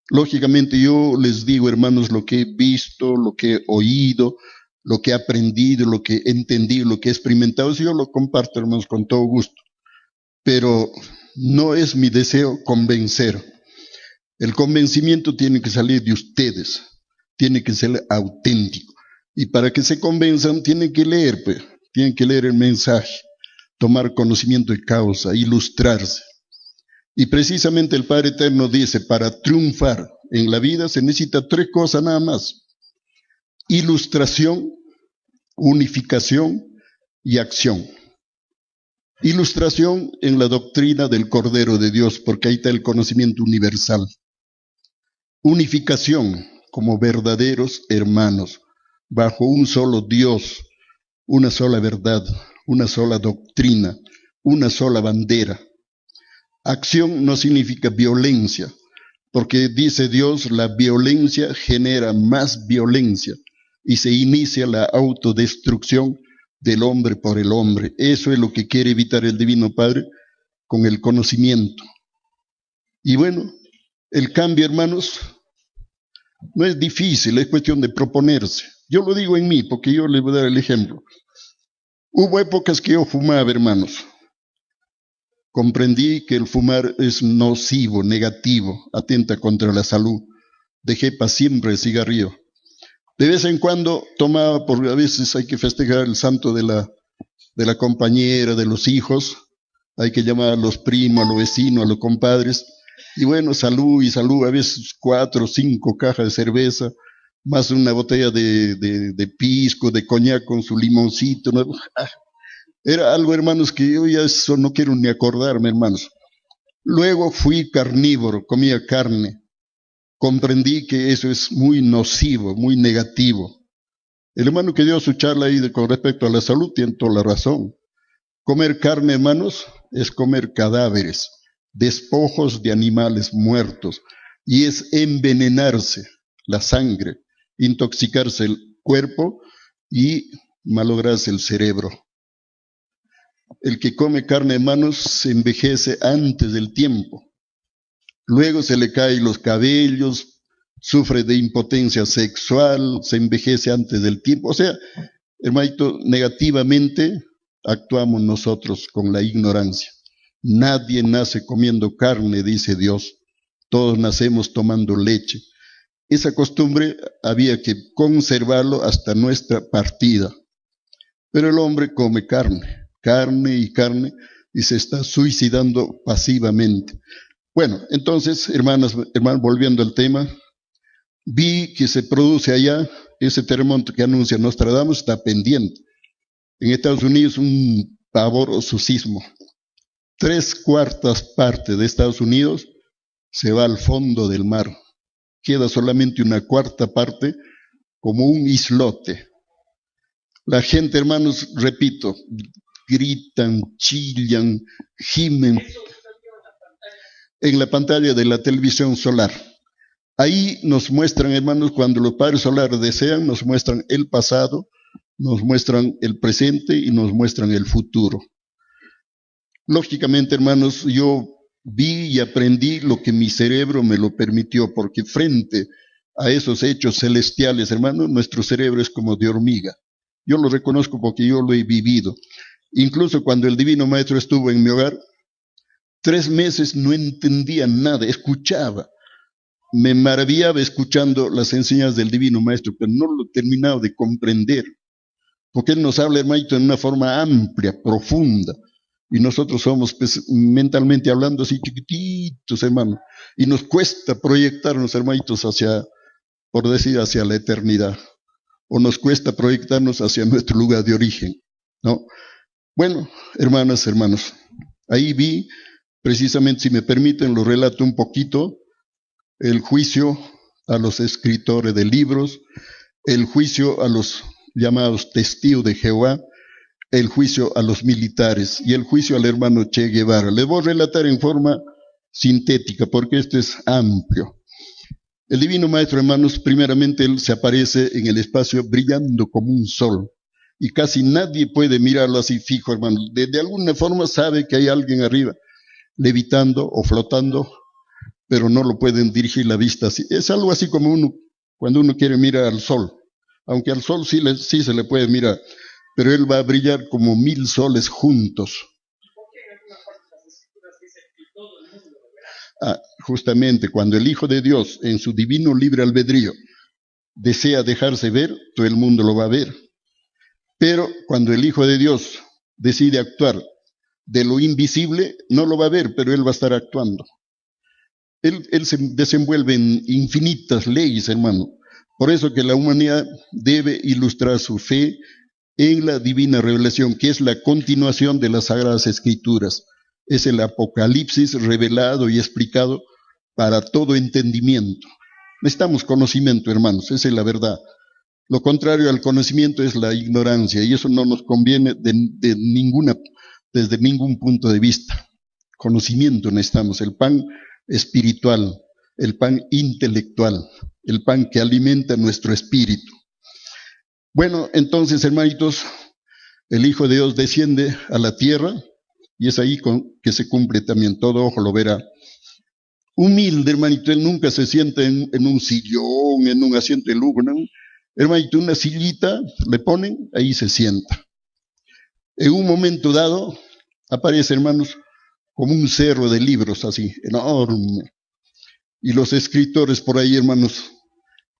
Lógicamente yo les digo, hermanos, lo que he visto, lo que he oído, lo que he aprendido, lo que he entendido, lo que he experimentado, yo lo comparto, hermanos, con todo gusto. Pero no es mi deseo convencer. El convencimiento tiene que salir de ustedes, tiene que ser auténtico. Y para que se convenzan, tienen que leer el mensaje, tomar conocimiento de causa, ilustrarse. Y precisamente el Padre Eterno dice, para triunfar en la vida se necesita 3 cosas nada más: ilustración, unificación y acción. Ilustración en la doctrina del Cordero de Dios, porque ahí está el conocimiento universal. Unificación como verdaderos hermanos, bajo un solo Dios, una sola verdad, una sola doctrina, una sola bandera. Acción no significa violencia, porque dice Dios, la violencia genera más violencia y se inicia la autodestrucción del hombre por el hombre. Eso es lo que quiere evitar el Divino Padre con el conocimiento. Y bueno, el cambio, hermanos, no es difícil, es cuestión de proponerse. Yo lo digo en mí, porque yo les voy a dar el ejemplo. Hubo épocas que yo fumaba, hermanos. Comprendí que el fumar es nocivo, negativo, atenta contra la salud. Dejé para siempre el cigarrillo. De vez en cuando tomaba, porque a veces hay que festejar el santo de la compañera, de los hijos. Hay que llamar a los primos, a los vecinos, a los compadres. Y bueno, salud y salud, a veces 4 o 5 cajas de cerveza, más una botella de pisco, de coñac con su limoncito, ¿no? Era algo, hermanos, que yo ya eso no quiero ni acordarme, hermanos. Luego fui carnívoro, comía carne. Comprendí que eso es muy nocivo, muy negativo. El hermano que dio su charla ahí con respecto a la salud tiene toda la razón. Comer carne, hermanos, es comer cadáveres, despojos de animales muertos, y es envenenarse la sangre, intoxicarse el cuerpo y malograrse el cerebro. El que come carne, hermanos, se envejece antes del tiempo. Luego se le caen los cabellos, sufre de impotencia sexual, se envejece antes del tiempo. O sea, hermanito, negativamente actuamos nosotros con la ignorancia. Nadie nace comiendo carne, dice Dios. Todos nacemos tomando leche. Esa costumbre había que conservarlo hasta nuestra partida. Pero el hombre come carne y carne, y se está suicidando pasivamente. Bueno, entonces, hermanos, volviendo al tema, vi que se produce allá, ese terremoto que anuncia Nostradamus está pendiente. En Estados Unidos un pavoroso sismo. 3/4 partes de Estados Unidos se va al fondo del mar. Queda solamente 1/4 parte como un islote. La gente, hermanos, repito, gritan, chillan, gimen en la pantalla de la televisión solar. Ahí nos muestran, hermanos, cuando los padres solares desean, nos muestran el pasado, nos muestran el presente y nos muestran el futuro. Lógicamente, hermanos, yo vi y aprendí lo que mi cerebro me lo permitió, porque frente a esos hechos celestiales, hermanos, nuestro cerebro es como de hormiga. Yo lo reconozco porque yo lo he vivido. Incluso cuando el Divino Maestro estuvo en mi hogar, 3 meses no entendía nada, escuchaba. Me maravillaba escuchando las enseñanzas del Divino Maestro, pero no lo terminaba de comprender. Porque Él nos habla, hermanito, en una forma amplia, profunda. Y nosotros somos, pues, mentalmente hablando, así chiquititos, hermano. Y nos cuesta proyectarnos, hermanitos, hacia, por decir, hacia la eternidad. O nos cuesta proyectarnos hacia nuestro lugar de origen, ¿no? Bueno, hermanas, hermanos, ahí vi, precisamente, si me permiten, lo relato un poquito, el juicio a los escritores de libros, el juicio a los llamados testigos de Jehová, el juicio a los militares y el juicio al hermano Che Guevara. Les voy a relatar en forma sintética, porque esto es amplio. El Divino Maestro, hermanos, primeramente, Él se aparece en el espacio brillando como un sol. y casi nadie puede mirarlo así fijo, hermano. De alguna forma sabe que hay alguien arriba, levitando o flotando, pero no lo pueden dirigir la vista así. Es algo así como cuando uno quiere mirar al sol, aunque al sol sí se le puede mirar, pero él va a brillar como 1000 soles juntos. Justamente cuando el Hijo de Dios, en su divino libre albedrío, desea dejarse ver, todo el mundo lo va a ver. Pero cuando el Hijo de Dios decide actuar de lo invisible, no lo va a ver, pero él va a estar actuando. Él se desenvuelve en infinitas leyes, hermano. Por eso que la humanidad debe ilustrar su fe en la divina revelación, que es la continuación de las Sagradas Escrituras. Es el Apocalipsis revelado y explicado para todo entendimiento. Necesitamos conocimiento, hermanos, esa es la verdad. Lo contrario al conocimiento es la ignorancia, y eso no nos conviene desde ningún punto de vista. Conocimiento necesitamos, el pan espiritual, el pan intelectual, el pan que alimenta nuestro espíritu. Bueno, entonces, hermanitos, el Hijo de Dios desciende a la tierra, y es ahí que se cumple también, todo ojo lo verá. Humilde, hermanito, él nunca se sienta en un sillón, en un asiento de lujo, ¿no? Hermanito, una sillita le ponen, ahí se sienta. En un momento dado, aparece, hermanos, como un cerro de libros así, enorme. Y los escritores por ahí, hermanos,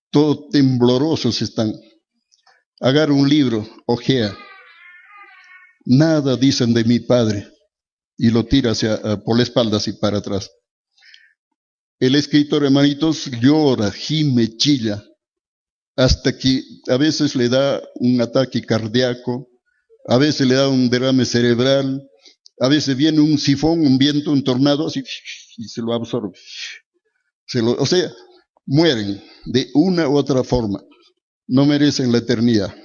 todos temblorosos están. Agarra un libro, ojea. Nada dicen de mi Padre. Y lo tira por la espalda así para atrás. El escritor, hermanitos, llora, gime, chilla, hasta que a veces le da un ataque cardíaco, a veces le da un derrame cerebral, a veces viene un sifón, un viento, un tornado, así, y se lo absorbe. O sea, mueren de una u otra forma, no merecen la eternidad.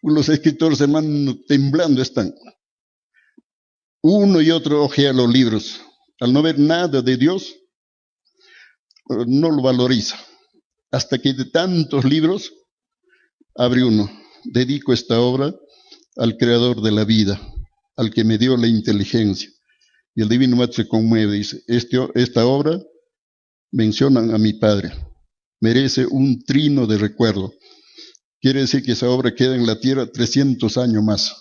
Los escritores, hermanos, temblando están. Uno y otro ojea los libros. Al no ver nada de Dios, no lo valoriza. Hasta que de tantos libros, abre uno. Dedico esta obra al Creador de la vida, al que me dio la inteligencia. Y el Divino Maestro se conmueve, dice, esta obra mencionan a mi Padre. Merece un trino de recuerdo. Quiere decir que esa obra queda en la tierra 300 años más.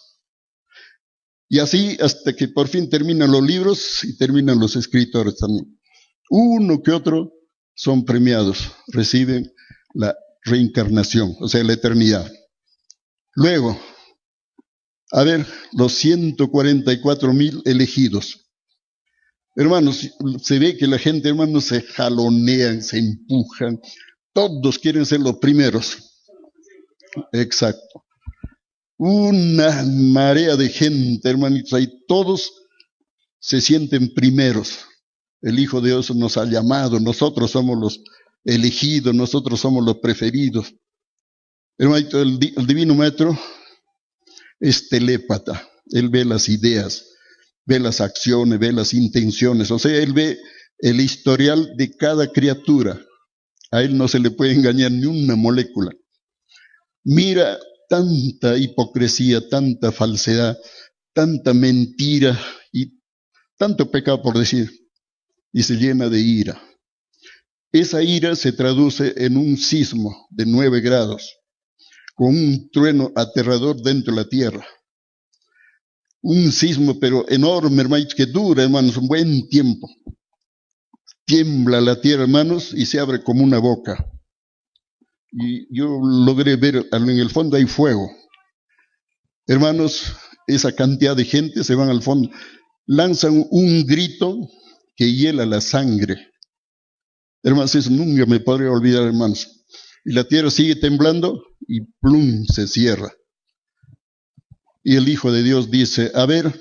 Y así hasta que por fin terminan los libros y terminan los escritores también. Uno que otro son premiados, reciben la reencarnación, o sea, la eternidad. Luego, a ver, los 144,000 elegidos. Hermanos, se ve que la gente, hermanos, se jalonean, se empujan, todos quieren ser los primeros. Exacto. Una marea de gente, hermanitos, ahí todos se sienten primeros. El Hijo de Dios nos ha llamado, nosotros somos los elegidos, nosotros somos los preferidos. Hermanito, el Divino Maestro es telépata, él ve las ideas, ve las acciones, ve las intenciones, o sea, él ve el historial de cada criatura. A él no se le puede engañar ni una molécula. Mira tanta hipocresía, tanta falsedad, tanta mentira y tanto pecado por decir, y se llena de ira. Esa ira se traduce en un sismo de 9 grados, con un trueno aterrador dentro de la tierra. Un sismo, pero enorme, hermanos, que dura, hermanos, un buen tiempo. Tiembla la tierra, hermanos, y se abre como una boca. Y yo logré ver, en el fondo hay fuego. Hermanos, esa cantidad de gente se van al fondo, lanzan un grito que hiela la sangre. Hermanos, eso nunca me podría olvidar, hermanos. Y la tierra sigue temblando y plum, se cierra. Y el Hijo de Dios dice, a ver,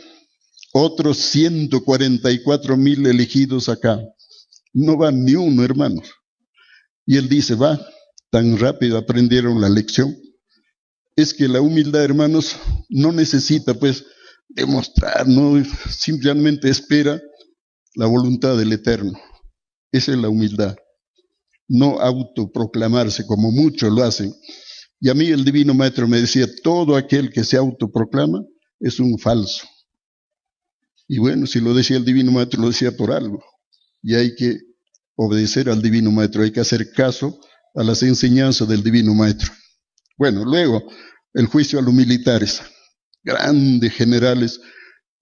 otros 144,000 elegidos acá. No va ni uno, hermanos. Y él dice, va, tan rápido aprendieron la lección. Es que la humildad, hermanos, no necesita pues demostrar, no, simplemente espera la voluntad del Eterno. Esa es la humildad. No autoproclamarse como muchos lo hacen. Y a mí el divino maestro me decía, todo aquel que se autoproclama es un falso. Y bueno, si lo decía el divino maestro, lo decía por algo. Y hay que obedecer al divino maestro, hay que hacer caso a las enseñanzas del divino maestro. Bueno, luego el juicio a los militares, grandes generales,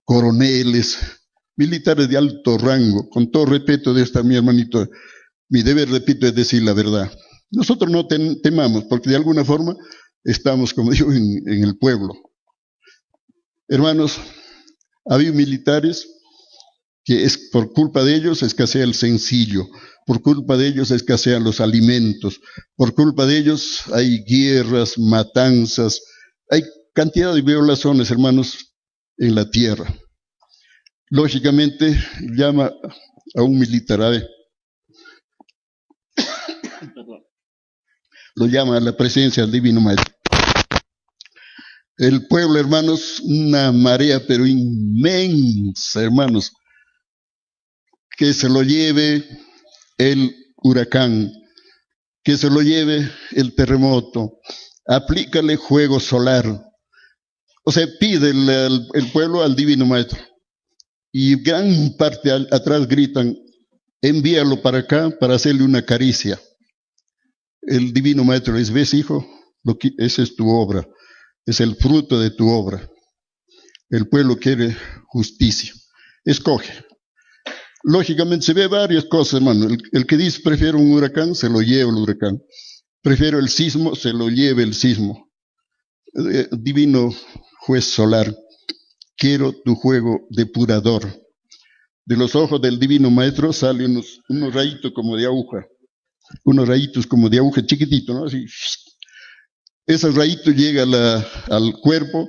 coroneles, militares de alto rango. Con todo respeto de esta mi hermanito, mi deber, repito, es decir la verdad. Nosotros no temamos, porque de alguna forma estamos, como digo, en el pueblo. Hermanos, había militares que por culpa de ellos escasea el sencillo, por culpa de ellos escasean los alimentos, por culpa de ellos hay guerras, matanzas, hay cantidad de violaciones, hermanos, en la tierra. Lógicamente, llama a un militar, lo llama a la presencia del divino maestro. El pueblo, hermanos, una marea pero inmensa, hermanos, que se lo lleve el huracán, que se lo lleve el terremoto, aplícale juego solar. O sea, pide el pueblo al divino maestro. Y gran parte atrás gritan, envíalo para acá para hacerle una caricia. El divino maestro les ves, hijo, esa es tu obra, es el fruto de tu obra. El pueblo quiere justicia. Escoge. Lógicamente se ve varias cosas, hermano. El que dice prefiero un huracán, se lo lleva el huracán. Prefiero el sismo, se lo lleva el sismo. Divino juez solar, quiero tu juego depurador. De los ojos del divino maestro salen unos rayitos como de aguja. Unos rayitos como de aguja chiquitito, ¿no? Así. Esos rayitos llegan al cuerpo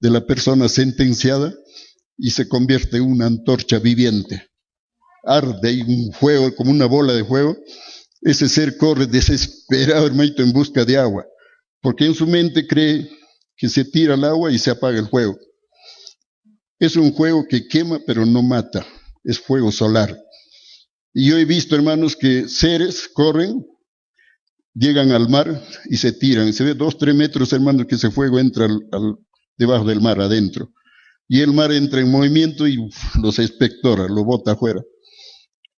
de la persona sentenciada y se convierte en una antorcha viviente. Arde y un fuego, como una bola de fuego. Ese ser corre desesperado, hermanito, en busca de agua, porque en su mente cree que se tira al agua y se apaga el fuego. Es un fuego que quema pero no mata, es fuego solar. Y yo he visto, hermanos, que seres corren, llegan al mar y se tiran. Se ve 2-3 metros, hermanos, que ese fuego entra debajo del mar, adentro. Y el mar entra en movimiento y los espectora, lo bota afuera.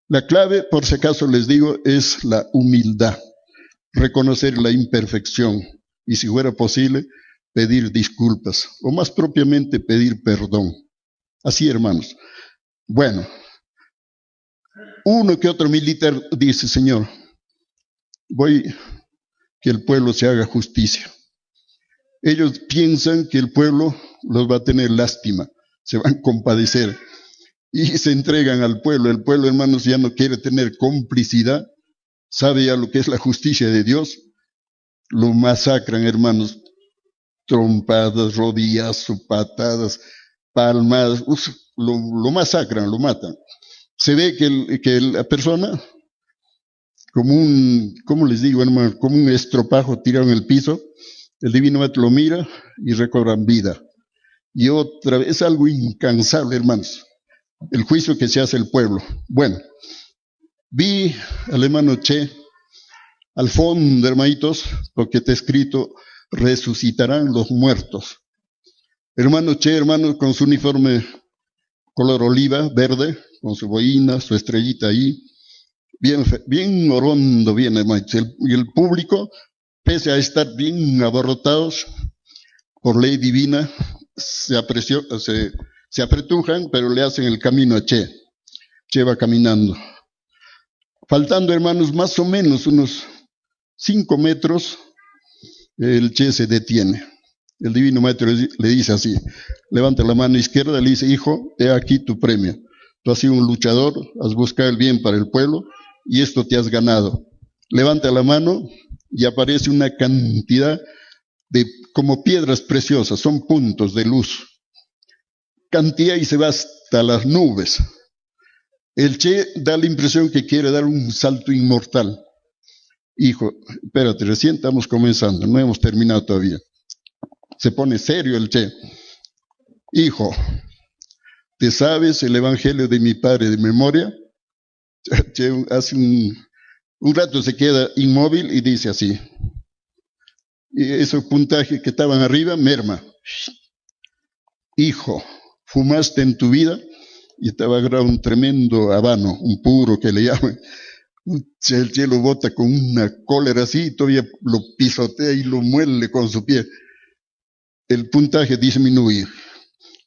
La clave, por si acaso les digo, es la humildad. Reconocer la imperfección. Y si fuera posible, pedir disculpas. O más propiamente, pedir perdón. Así, hermanos. Bueno. Uno que otro militar dice, Señor, voy que el pueblo se haga justicia. Ellos piensan que el pueblo los va a tener lástima, se van a compadecer y se entregan al pueblo. El pueblo, hermanos, ya no quiere tener complicidad, sabe ya lo que es la justicia de Dios, lo masacran, hermanos, trompadas, rodillazos, patadas, palmadas, lo masacran, lo matan. Se ve que la persona, ¿cómo les digo, hermano? Como un estropajo tirado en el piso, el divino maestro lo mira y recobran vida. Y otra vez, es algo incansable, hermanos, el juicio que se hace el pueblo. Bueno, vi al hermano Che, al fondo, hermanitos, porque está escrito, resucitarán los muertos. Hermano Che, hermano, con su uniforme color oliva, verde, con su boina, su estrellita ahí, bien orondo, bien, hermano. Y el público, pese a estar bien abarrotados por ley divina, se apretujan, pero le hacen el camino a Che. Che va caminando. Faltando, hermanos, más o menos unos 5 metros, el Che se detiene. El divino maestro le dice así, levanta la mano izquierda, le dice, hijo, he aquí tu premio. Tú has sido un luchador, has buscado el bien para el pueblo y esto te has ganado. Levanta la mano y aparece una cantidad de como piedras preciosas, son puntos de luz. Cantidad y se va hasta las nubes. El Che da la impresión que quiere dar un salto inmortal. Hijo, espérate, recién estamos comenzando, no hemos terminado todavía. Se pone serio el Che. Hijo, ¿te sabes el evangelio de mi padre de memoria? Che hace un rato se queda inmóvil y dice así. y esos puntajes que estaban arriba, merma. Hijo, fumaste en tu vida, y estaba agarrado un tremendo habano, un puro que le llaman. El cielo bota con una cólera así, y todavía lo pisotea y lo muele con su pie. El puntaje disminuye.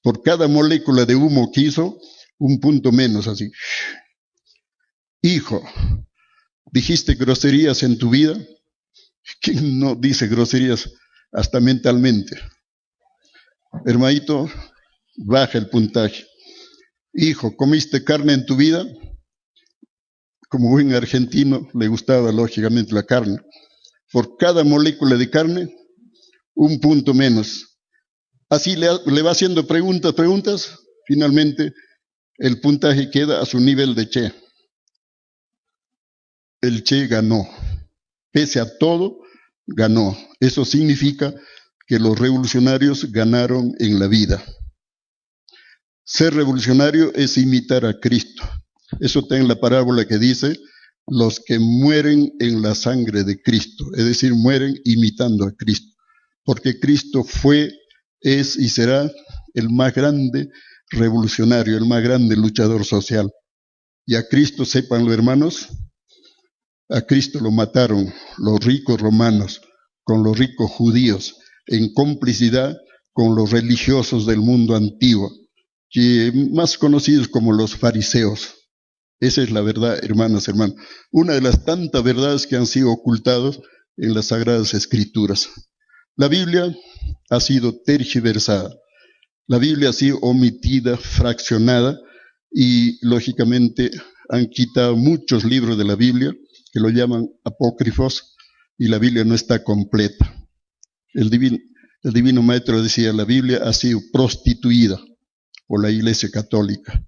Por cada molécula de humo que hizo, un punto menos así. Hijo, ¿dijiste groserías en tu vida? ¿Quién no dice groserías hasta mentalmente? Hermanito, baja el puntaje. Hijo, ¿comiste carne en tu vida? Como buen argentino, le gustaba lógicamente la carne. Por cada molécula de carne, un punto menos. Así le va haciendo preguntas, finalmente el puntaje queda a su nivel de Che. El Che ganó. Pese a todo, ganó. Eso significa que los revolucionarios ganaron en la vida. Ser revolucionario es imitar a Cristo. Eso está en la parábola que dice, los que mueren en la sangre de Cristo, es decir, mueren imitando a Cristo. Porque Cristo fue, es y será el más grande revolucionario, el más grande luchador social. Y a Cristo, sépanlo hermanos, a Cristo lo mataron los ricos romanos con los ricos judíos, en complicidad con los religiosos del mundo antiguo, que más conocidos como los fariseos. Esa es la verdad, hermanas, hermanos. Una de las tantas verdades que han sido ocultadas en las Sagradas Escrituras. La Biblia ha sido tergiversada. La Biblia ha sido omitida, fraccionada, y lógicamente han quitado muchos libros de la Biblia, que lo llaman apócrifos, y la Biblia no está completa. El divino maestro decía, la Biblia ha sido prostituida por la Iglesia Católica.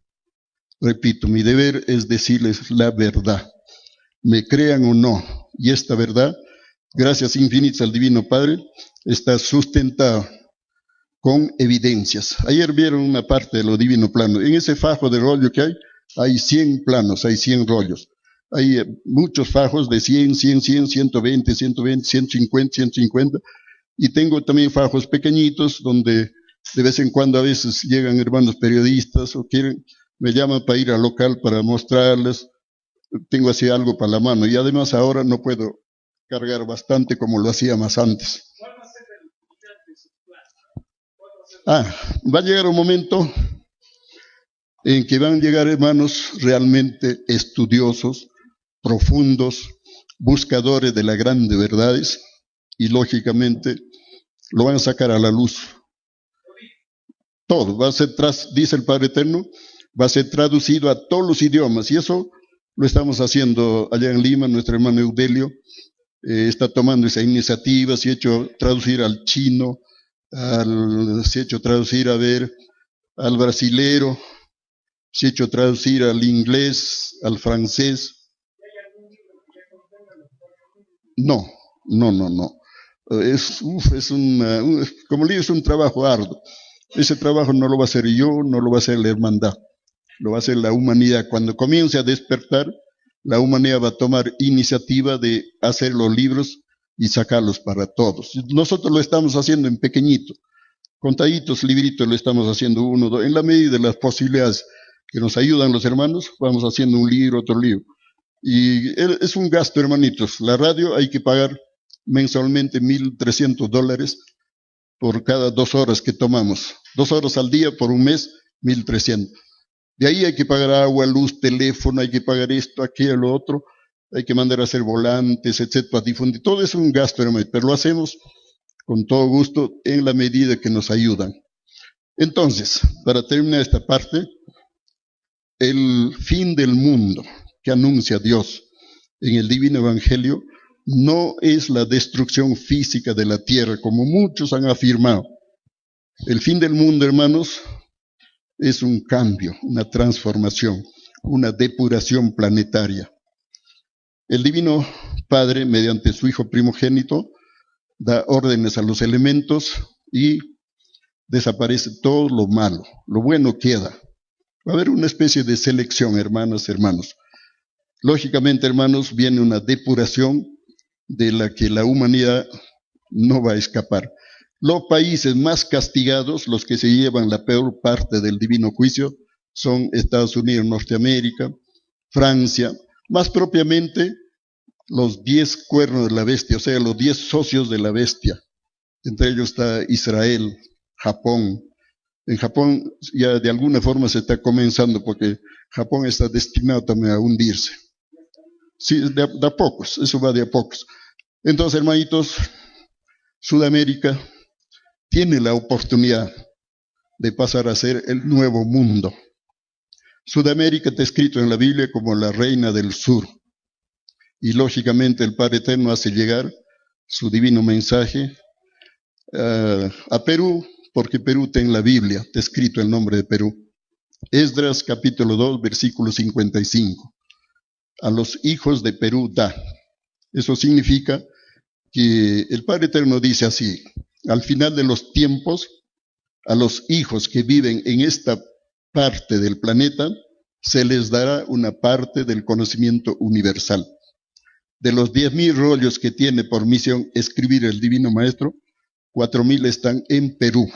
Repito, mi deber es decirles la verdad, me crean o no, y esta verdad, gracias infinitas al Divino Padre, está sustentada con evidencias. Ayer vieron una parte de lo divino plano. En ese fajo de rollo que hay 100 planos, hay 100 rollos. Hay muchos fajos de 100, 100, 100, 120, 120, 150, 150. Y tengo también fajos pequeñitos donde de vez en cuando a veces llegan hermanos periodistas o me llaman para ir al local para mostrarles. Tengo así algo para la mano. Y además ahora no puedo cargar bastante como lo hacía más antes. Va a llegar un momento en que van a llegar hermanos realmente estudiosos, profundos, buscadores de las grandes verdades, y lógicamente lo van a sacar a la luz. Todo va a ser, dice el Padre Eterno, va a ser traducido a todos los idiomas, y eso lo estamos haciendo allá en Lima. Nuestro hermano Eudelio está tomando esa iniciativa, se ha hecho traducir al chino, se ha hecho traducir al brasilero, se ha hecho traducir al inglés, al francés. No. Como le digo, es un trabajo arduo. Ese trabajo no lo va a hacer yo, no lo va a hacer la hermandad, lo va a hacer la humanidad. Cuando comience a despertar, la humanidad va a tomar iniciativa de hacer los libros y sacarlos para todos. Nosotros lo estamos haciendo en pequeñito, contaditos, libritos, lo estamos haciendo uno, dos, en la medida de las posibilidades que nos ayudan los hermanos, vamos haciendo un libro, otro libro. Y es un gasto, hermanitos. La radio hay que pagar mensualmente $1,300 por cada 2 horas que tomamos. 2 horas al día por un mes, 1,300. De ahí hay que pagar agua, luz, teléfono, hay que pagar esto, aquello, lo otro. Hay que mandar a hacer volantes, etcétera, para difundir. Todo eso es un gasto, hermano, pero lo hacemos con todo gusto en la medida que nos ayudan. Entonces, para terminar esta parte, el fin del mundo que anuncia Dios en el Divino Evangelio no es la destrucción física de la tierra, como muchos han afirmado. El fin del mundo, hermanos, es un cambio, una transformación, una depuración planetaria. El Divino Padre, mediante su Hijo primogénito, da órdenes a los elementos y desaparece todo lo malo, lo bueno queda. Va a haber una especie de selección, hermanas, hermanos. Lógicamente, hermanos, viene una depuración de la que la humanidad no va a escapar. Los países más castigados, los que se llevan la peor parte del divino juicio, son Estados Unidos, Norteamérica, Francia, más propiamente los 10 cuernos de la bestia, o sea, los 10 socios de la bestia. Entre ellos está Israel, Japón. En Japón ya de alguna forma se está comenzando, porque Japón está destinado también a hundirse. Sí, de a pocos, eso va de a pocos. Entonces, hermanitos, Sudamérica tiene la oportunidad de pasar a ser el nuevo mundo. Sudamérica está escrito en la Biblia como la reina del sur. Y lógicamente el Padre Eterno hace llegar su divino mensaje a Perú, porque Perú está en la Biblia, está escrito el nombre de Perú. Esdras capítulo 2, versículo 55. A los hijos de Perú da. Eso significa que el Padre Eterno dice así: al final de los tiempos, a los hijos que viven en esta parte del planeta, se les dará una parte del conocimiento universal. De los 10.000 rollos que tiene por misión escribir el Divino Maestro, 4.000 están en Perú.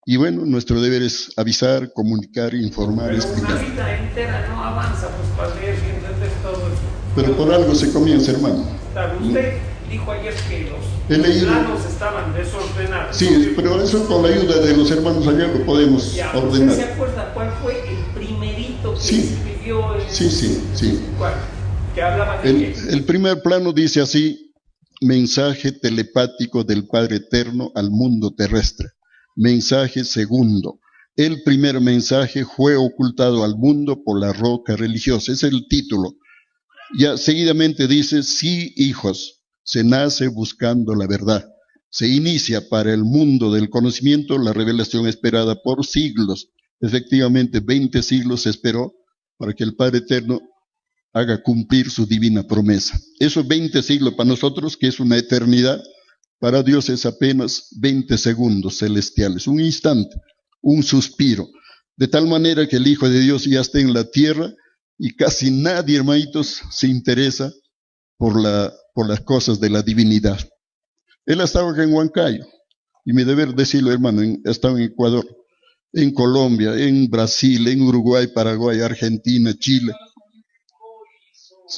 Y bueno, nuestro deber es avisar, comunicar, informar, pero explicar. Una vida entera no avanza, pues para leer y entender todo eso. Pero por algo se comienza, hermano. Claro, usted dijo ayer que He los leído. planos estaban desordenados. Sí, pero eso con la ayuda de los hermanos allá lo podemos Ya, ordenar. ¿usted se acuerda cuál fue el primerito que Sí. escribió? Sí. ¿Cuál? Que hablaba de qué? El primer plano dice así: mensaje telepático del Padre Eterno al mundo terrestre. Mensaje segundo. El primer mensaje fue ocultado al mundo por la roca religiosa. Ese es el título. Ya seguidamente dice: sí, hijos, se nace buscando la verdad. Se inicia para el mundo del conocimiento la revelación esperada por siglos. Efectivamente, 20 siglos se esperó para que el Padre Eterno haga cumplir su divina promesa. Esos 20 siglos para nosotros, que es una eternidad, para Dios es apenas 20 segundos celestiales, un instante, un suspiro. De tal manera que el Hijo de Dios ya está en la tierra y casi nadie, hermanitos, se interesa por las cosas de la divinidad. Él ha estado acá en Huancayo, y mi deber decirlo, hermano, ha estado en Ecuador, en Colombia, en Brasil, en Uruguay, Paraguay, Argentina, Chile.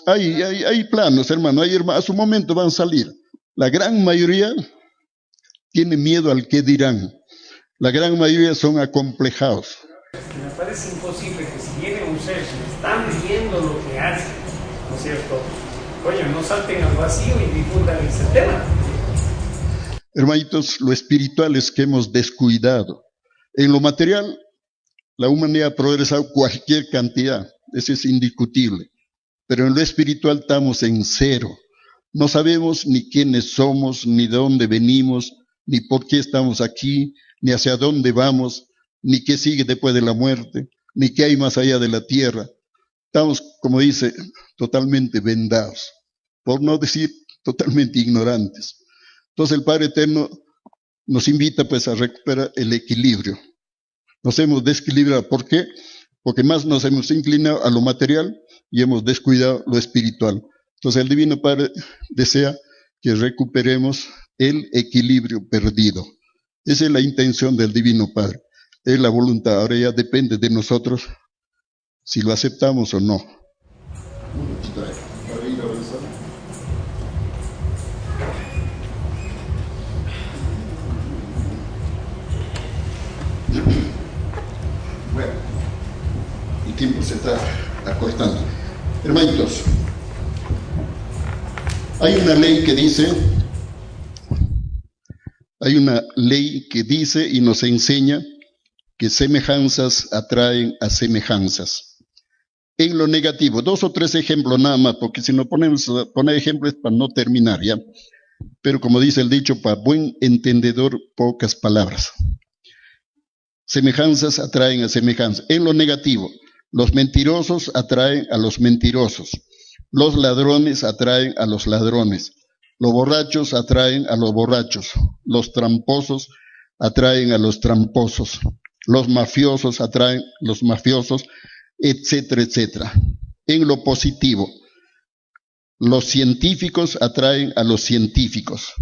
Hay planos, hermano, a su momento van a salir. La gran mayoría tiene miedo al que dirán. La gran mayoría son acomplejados. Me parece imposible que si vienen ustedes y están viendo lo que hacen, ¿no es cierto? Oye, no salten al vacío y difundan ese tema. Hermanitos, lo espiritual es que hemos descuidado. En lo material, la humanidad ha progresado cualquier cantidad, eso es indiscutible. Pero en lo espiritual estamos en cero. No sabemos ni quiénes somos, ni de dónde venimos, ni por qué estamos aquí, ni hacia dónde vamos, ni qué sigue después de la muerte, ni qué hay más allá de la tierra. Estamos, como dice, totalmente vendados, por no decir totalmente ignorantes. Entonces el Padre Eterno nos invita pues a recuperar el equilibrio. Nos hemos desequilibrado. ¿Por qué? Porque más nos hemos inclinado a lo material y hemos descuidado lo espiritual. Entonces el Divino Padre desea que recuperemos el equilibrio perdido. Esa es la intención del Divino Padre. Es la voluntad. Ahora ya depende de nosotros si lo aceptamos o no. Bueno, el tiempo se está acortando. Hermanitos, hay una ley que dice y nos enseña que semejanzas atraen a semejanzas. En lo negativo, 2 o 3 ejemplos nada más, porque si no ponemos a poner ejemplos para no terminar, ¿ya? Pero como dice el dicho, para buen entendedor, pocas palabras. Semejanzas atraen a semejanzas. En lo negativo, los mentirosos atraen a los mentirosos. Los ladrones atraen a los ladrones. Los borrachos atraen a los borrachos. Los tramposos atraen a los tramposos. Los mafiosos atraen a los mafiosos, etcétera, etcétera. En lo positivo, los científicos atraen a los científicos.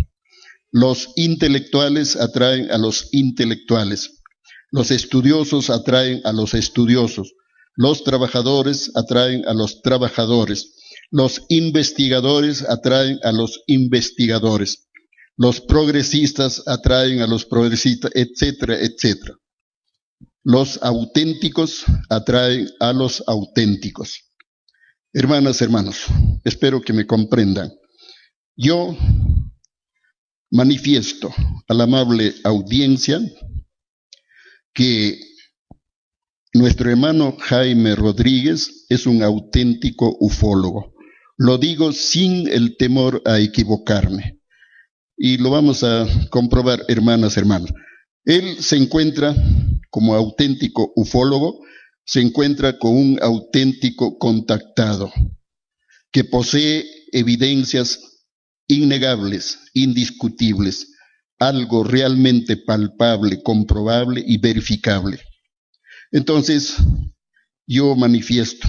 Los intelectuales atraen a los intelectuales. Los estudiosos atraen a los estudiosos. Los trabajadores atraen a los trabajadores. Los investigadores atraen a los investigadores. Los progresistas atraen a los progresistas, etcétera, etcétera. Los auténticos atraen a los auténticos. Hermanas, hermanos, espero que me comprendan. Yo manifiesto a la amable audiencia que nuestro hermano Jaime Rodríguez es un auténtico ufólogo. Lo digo sin el temor a equivocarme. Y lo vamos a comprobar, hermanas, hermanos. Él se encuentra, como auténtico ufólogo, se encuentra con un auténtico contactado, que posee evidencias innegables, indiscutibles, algo realmente palpable, comprobable y verificable. Entonces, yo manifiesto,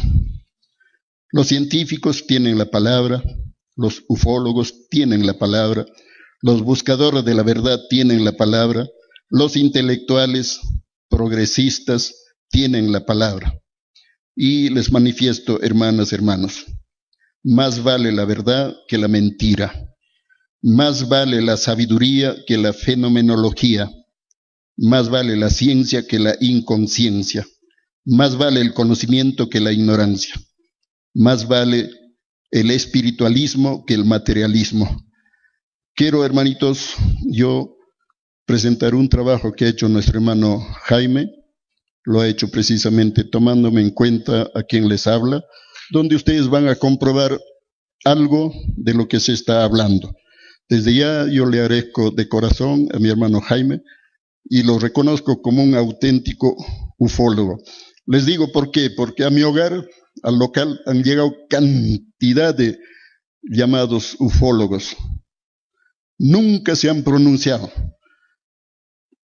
los científicos tienen la palabra, los ufólogos tienen la palabra, los buscadores de la verdad tienen la palabra, los intelectuales progresistas tienen la palabra. Y les manifiesto, hermanas, hermanos, más vale la verdad que la mentira, más vale la sabiduría que la fenomenología, más vale la ciencia que la inconsciencia, más vale el conocimiento que la ignorancia, más vale el espiritualismo que el materialismo. Quiero, hermanitos, yo presentar un trabajo que ha hecho nuestro hermano Jaime, lo ha hecho precisamente tomándome en cuenta a quien les habla, donde ustedes van a comprobar algo de lo que se está hablando. Desde ya yo le agradezco de corazón a mi hermano Jaime y lo reconozco como un auténtico ufólogo. Les digo por qué, porque a mi hogar, al local, han llegado cantidad de llamados ufólogos. Nunca se han pronunciado.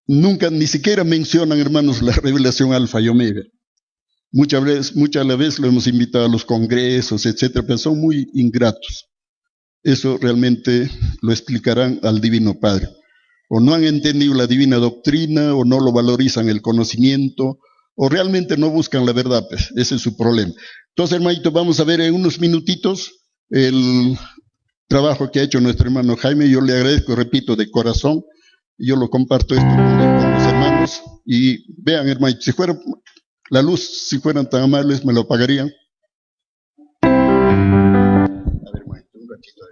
Nunca, ni siquiera mencionan, hermanos, la revelación alfa y omega. Muchas veces lo hemos invitado a los congresos, etcétera, pero son muy ingratos. Eso realmente lo explicarán al Divino Padre. O no han entendido la divina doctrina, o no lo valorizan el conocimiento, o realmente no buscan la verdad, pues. Ese es su problema. Entonces, hermanito, vamos a ver en unos minutitos el trabajo que ha hecho nuestro hermano Jaime. Yo le agradezco, repito, de corazón. Yo lo comparto esto con los hermanos. Y vean, hermanito, si fuera la luz, si fueran tan amables, me lo pagarían. A ver, hermanito, un ratito.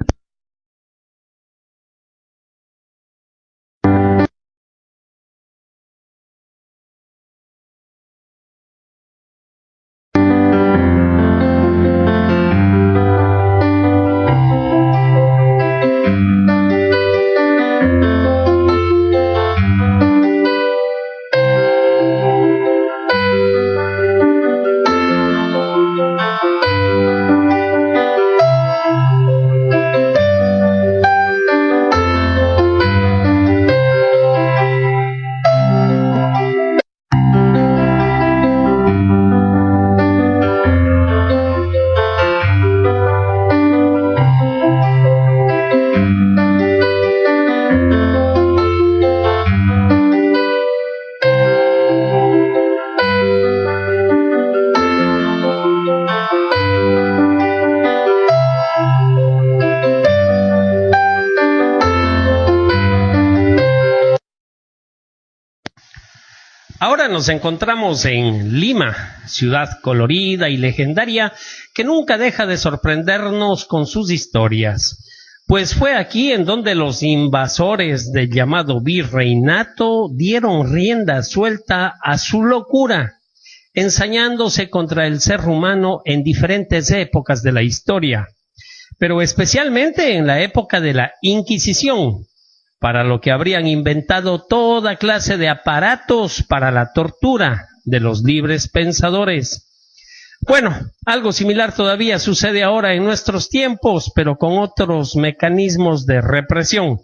Ahora nos encontramos en Lima, ciudad colorida y legendaria que nunca deja de sorprendernos con sus historias. Pues fue aquí en donde los invasores del llamado virreinato dieron rienda suelta a su locura, ensañándose contra el ser humano en diferentes épocas de la historia, pero especialmente en la época de la Inquisición, para lo que habrían inventado toda clase de aparatos para la tortura de los libres pensadores. Bueno, algo similar todavía sucede ahora en nuestros tiempos, pero con otros mecanismos de represión.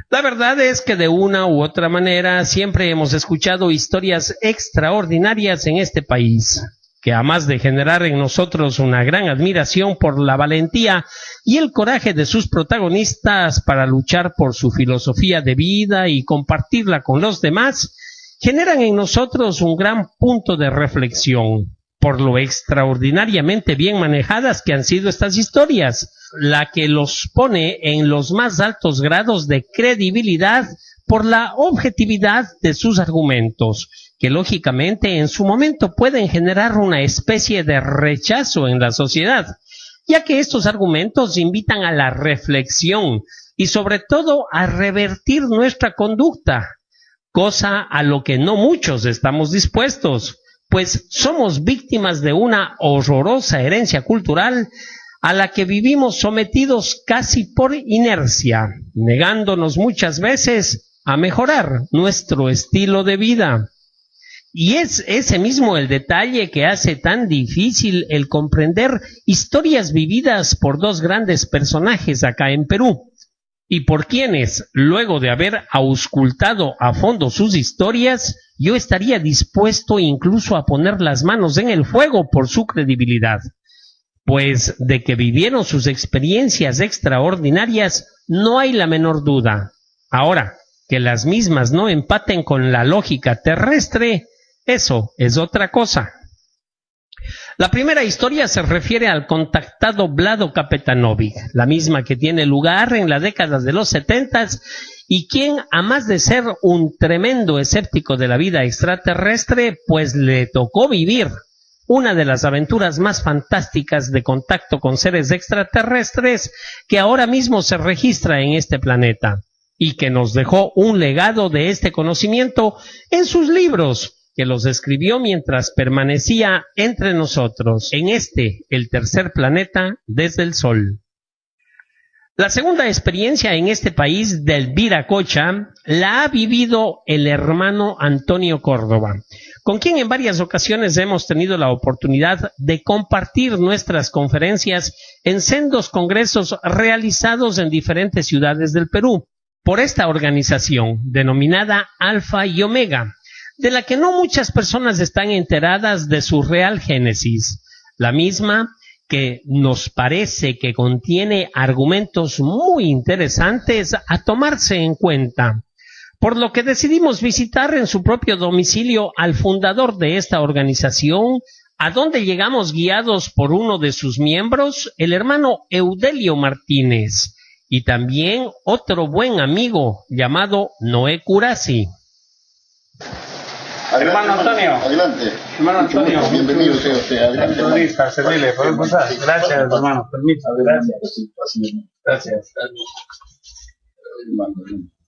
La verdad es que de una u otra manera siempre hemos escuchado historias extraordinarias en este país, que además de generar en nosotros una gran admiración por la valentía y el coraje de sus protagonistas para luchar por su filosofía de vida y compartirla con los demás, generan en nosotros un gran punto de reflexión por lo extraordinariamente bien manejadas que han sido estas historias, la que los pone en los más altos grados de credibilidad por la objetividad de sus argumentos, que lógicamente en su momento pueden generar una especie de rechazo en la sociedad, ya que estos argumentos invitan a la reflexión y sobre todo a revertir nuestra conducta, cosa a lo que no muchos estamos dispuestos, pues somos víctimas de una horrorosa herencia cultural a la que vivimos sometidos casi por inercia, negándonos muchas veces a mejorar nuestro estilo de vida. Y es ese mismo el detalle que hace tan difícil el comprender historias vividas por dos grandes personajes acá en Perú, y por quienes, luego de haber auscultado a fondo sus historias, yo estaría dispuesto incluso a poner las manos en el fuego por su credibilidad, pues de que vivieron sus experiencias extraordinarias no hay la menor duda. Ahora, que las mismas no empaten con la lógica terrestre, eso es otra cosa. La primera historia se refiere al contactado Vlado Kapetanovic, la misma que tiene lugar en la década de los 70 y quien, a más de ser un tremendo escéptico de la vida extraterrestre, pues le tocó vivir una de las aventuras más fantásticas de contacto con seres extraterrestres que ahora mismo se registra en este planeta, y que nos dejó un legado de este conocimiento en sus libros, que los escribió mientras permanecía entre nosotros, en el tercer planeta desde el Sol. La segunda experiencia en este país del Viracocha la ha vivido el hermano Antonio Córdoba, con quien en varias ocasiones hemos tenido la oportunidad de compartir nuestras conferencias en sendos congresos realizados en diferentes ciudades del Perú, por esta organización denominada Alfa y Omega, de la que no muchas personas están enteradas de su real génesis, la misma que nos parece que contiene argumentos muy interesantes a tomarse en cuenta, por lo que decidimos visitar en su propio domicilio al fundador de esta organización, a donde llegamos guiados por uno de sus miembros, el hermano Eudelio Martínez, y también otro buen amigo llamado Noé Curasi. Hermano Antonio. Adelante. Hermano Antonio. Bienvenido sea usted. Adelante. Servirle, ¿podemos pasar? Gracias, hermano. Permítame. Gracias.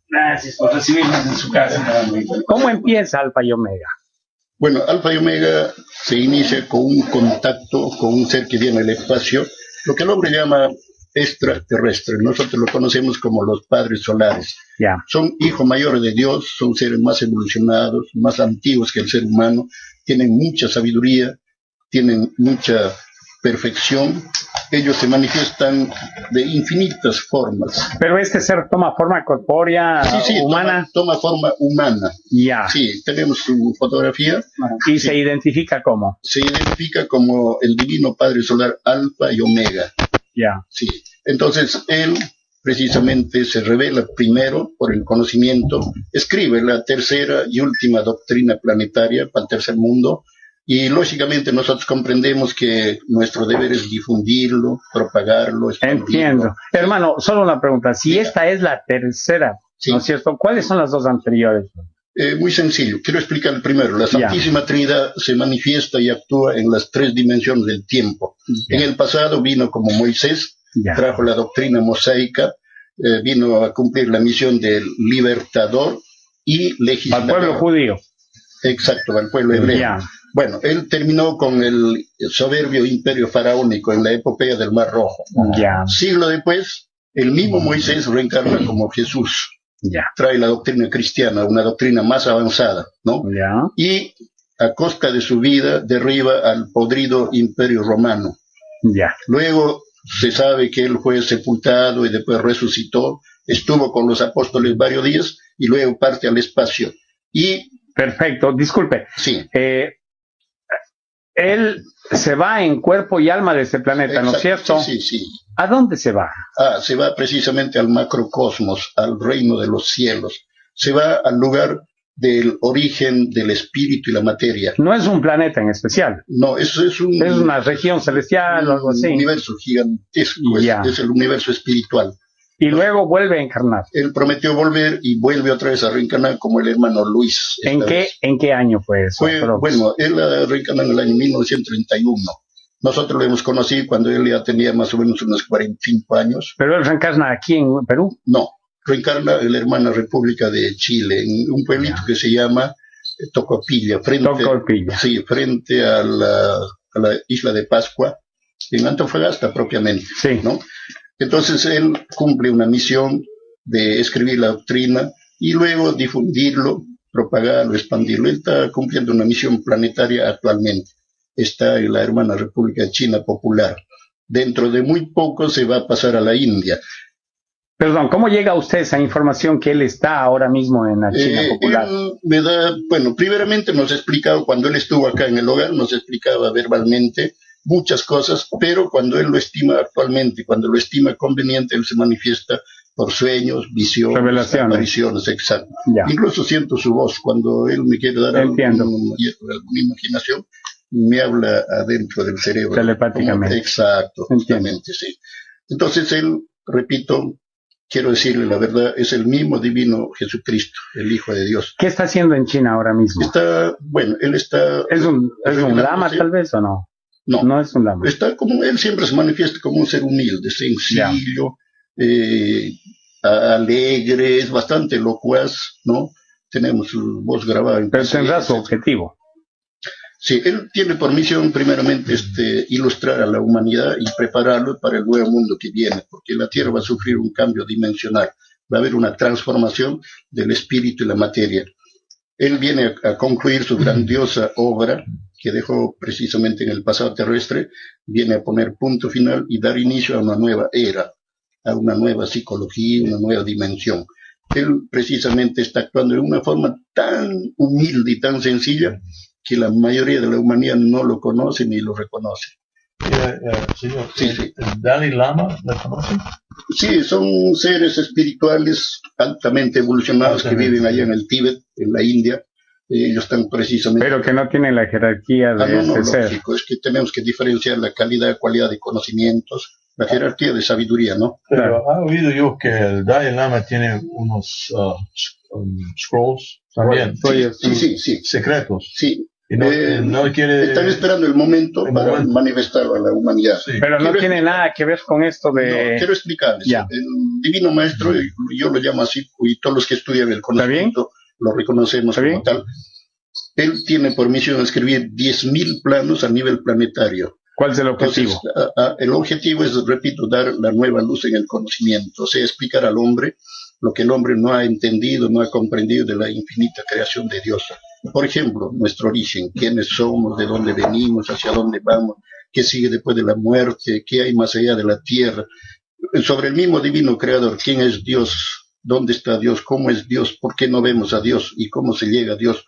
Gracias por recibirnos en su casa. ¿Cómo empieza Alfa y Omega? Bueno, Alfa y Omega se inicia con un contacto con un ser que viene del espacio, lo que el hombre llama extraterrestre. Nosotros lo conocemos como los padres solares. Son hijos mayores de Dios, son seres más evolucionados, más antiguos que el ser humano, tienen mucha sabiduría, tienen mucha perfección. Ellos se manifiestan de infinitas formas. Pero este ser toma forma corpórea, sí, humana. Toma forma humana. Sí, tenemos su fotografía. ¿Y se identifica cómo? Se identifica como el divino Padre Solar Alfa y Omega. Sí. Entonces él precisamente se revela primero por el conocimiento, escribe la tercera y última doctrina planetaria para el tercer mundo, y lógicamente nosotros comprendemos que nuestro deber es difundirlo, propagarlo. Entiendo. Hermano, solo una pregunta, si esta es la tercera, ¿no es cierto? ¿Cuáles son las dos anteriores? Muy sencillo, quiero explicar primero. La Santísima Trinidad se manifiesta y actúa en las tres dimensiones del tiempo. En el pasado vino como Moisés, trajo la doctrina mosaica, vino a cumplir la misión del libertador y legislador. Al pueblo judío. Exacto, al pueblo hebreo. Bueno, él terminó con el soberbio imperio faraónico en la epopeya del Mar Rojo. Siglo después, el mismo Moisés reencarna como Jesús. Trae la doctrina cristiana, una doctrina más avanzada, ¿no? Y a costa de su vida derriba al podrido imperio romano. Luego se sabe que él fue sepultado y después resucitó, estuvo con los apóstoles varios días y luego parte al espacio. Perfecto, disculpe. Sí. Él se va en cuerpo y alma de este planeta, ¿no es cierto? Sí, sí, sí. ¿A dónde se va? Se va precisamente al macrocosmos, al reino de los cielos. Se va al lugar del origen del espíritu y la materia. No es un planeta en especial. No, eso es una región celestial o algo así. Un universo gigantesco, es el universo espiritual. Y luego vuelve a encarnar. Él prometió volver y vuelve otra vez a reencarnar como el hermano Luis. ¿En qué año fue eso? Bueno, él reencarnó en el año 1931. Nosotros lo hemos conocido cuando él ya tenía más o menos unos 45 años. ¿Pero él reencarna aquí en Perú? No, reencarna en la hermana República de Chile, en un pueblito que se llama Tocopilla, frente a la isla de Pascua, en Antofagasta propiamente, sí. ¿no? Entonces él cumple una misión de escribir la doctrina y luego difundirlo, propagarlo, expandirlo. Él está cumpliendo una misión planetaria actualmente. Está en la hermana República China Popular. Dentro de muy poco se va a pasar a la India. Perdón, ¿cómo llega a usted esa información que él está ahora mismo en la China Popular? Él primeramente nos ha explicado, cuando él estuvo acá en el hogar, nos explicaba verbalmente muchas cosas, pero cuando él lo estima actualmente, cuando lo estima conveniente, él se manifiesta por sueños, visiones, revelaciones, apariciones, exacto. Ya. Incluso siento su voz cuando él me quiere dar alguna imaginación, me habla adentro del cerebro. Telepáticamente. Exacto, justamente, sí. Entonces él, repito, quiero decirle la verdad, es el mismo divino Jesucristo, el Hijo de Dios. ¿Qué está haciendo en China ahora mismo? Él está... ¿Es un lama tal vez o no? No es un lama. Está como, él siempre se manifiesta como un ser humilde, sencillo, alegre, es bastante locuaz, ¿no? Tenemos su voz grabada. Pero tendrá su objetivo. Sí, él tiene por misión primeramente ilustrar a la humanidad y prepararlo para el nuevo mundo que viene, porque la Tierra va a sufrir un cambio dimensional, va a haber una transformación del espíritu y la materia. Él viene a concluir su grandiosa obra que dejó precisamente en el pasado terrestre, viene a poner punto final y dar inicio a una nueva era, a una nueva psicología, una nueva dimensión. Él precisamente está actuando de una forma tan humilde y tan sencilla que la mayoría de la humanidad no lo conoce ni lo reconoce. Señor, sí. ¿El Dalai Lama lo conoce? Sí, son seres espirituales altamente evolucionados que viven allá en el Tíbet, en la India. Ellos están precisamente... Pero que no tienen la jerarquía de ser. Lógico, es que tenemos que diferenciar la calidad, cualidad de conocimientos, la jerarquía de sabiduría, ¿no? Pero he oído yo que el Dalai Lama tiene unos scrolls también. Sí. Secretos. Sí. Y no quiere... Están esperando el momento para manifestarlo a la humanidad. Sí. Pero no tiene nada que ver con esto de... No, quiero explicarles. Ya. El divino maestro, yo lo llamo así, y todos los que estudian el conocimiento lo reconocemos como tal. Él tiene por misión escribir 10.000 planos a nivel planetario. ¿Cuál es el objetivo? Entonces, el objetivo es, repito, dar la nueva luz en el conocimiento, o sea, explicar al hombre lo que el hombre no ha entendido, no ha comprendido de la infinita creación de Dios. Por ejemplo, nuestro origen, quiénes somos, de dónde venimos, hacia dónde vamos, qué sigue después de la muerte, qué hay más allá de la tierra. Sobre el mismo divino creador, quién es Dios, dónde está Dios, cómo es Dios, por qué no vemos a Dios y cómo se llega a Dios.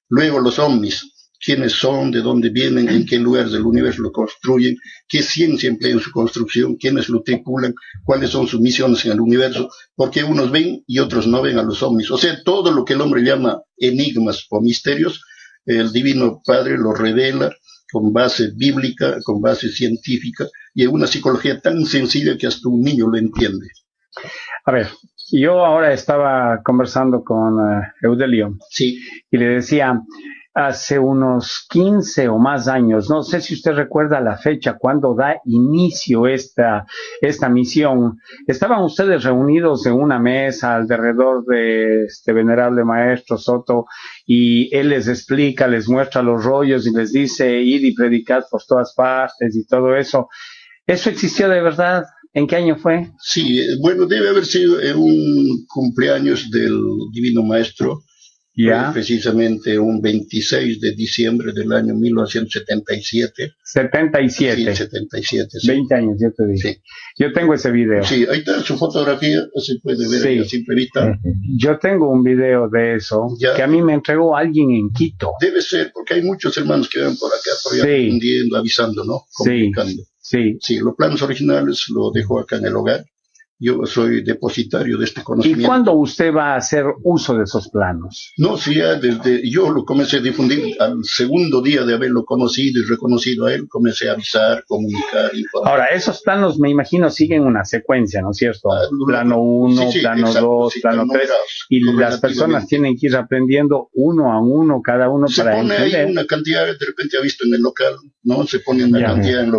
Luego los ovnis, quiénes son, de dónde vienen, en qué lugares del universo lo construyen, qué ciencia emplea en su construcción, quiénes lo tripulan, cuáles son sus misiones en el universo, porque unos ven y otros no ven a los ovnis. O sea, todo lo que el hombre llama enigmas o misterios, el Divino Padre lo revela con base bíblica, con base científica, y en una psicología tan sencilla que hasta un niño lo entiende. A ver, yo ahora estaba conversando con Eudelio, sí, y le decía, hace unos 15 o más años, no sé si usted recuerda la fecha cuando da inicio esta misión, estaban ustedes reunidos en una mesa alrededor de este venerable maestro Soto, y él les explica, les muestra los rollos y les dice, id y predicad por todas partes y todo eso. ¿Eso existió de verdad? ¿En qué año fue? Sí, bueno, debe haber sido en un cumpleaños del Divino Maestro. Ya. Fue precisamente un 26 de diciembre del año 1977. 77. Sí, 77, sí. 20 años, yo te dije. Sí. Yo tengo ese video. Sí, ahí está su fotografía, se puede ver ahí a simple vista. Yo tengo un video de eso Ya. que a mí me entregó alguien en Quito. Debe ser, porque hay muchos hermanos que van por acá, por allá, Sí. difundiendo, avisando, ¿no? Sí. Comunicando. Sí. Sí, los planos originales los dejo acá en el hogar. Yo soy depositario de este ¿Y conocimiento. cuándo usted va a hacer uso de esos planos? No, sí, ya desde yo lo comencé a difundir al segundo día de haberlo conocido y reconocido a él, comencé a avisar, comunicar, informar. Ahora, esos planos, me imagino, siguen una secuencia, ¿no es cierto? Plano 1, Sí, plano exacto, 2, sí, plano están 3. numerados, Y las correlativamente. personas tienen que ir aprendiendo uno a uno, cada uno, Se para pone entender. ahí una cantidad, de repente ha visto en el local, ¿no? Se pone una Ya. cantidad en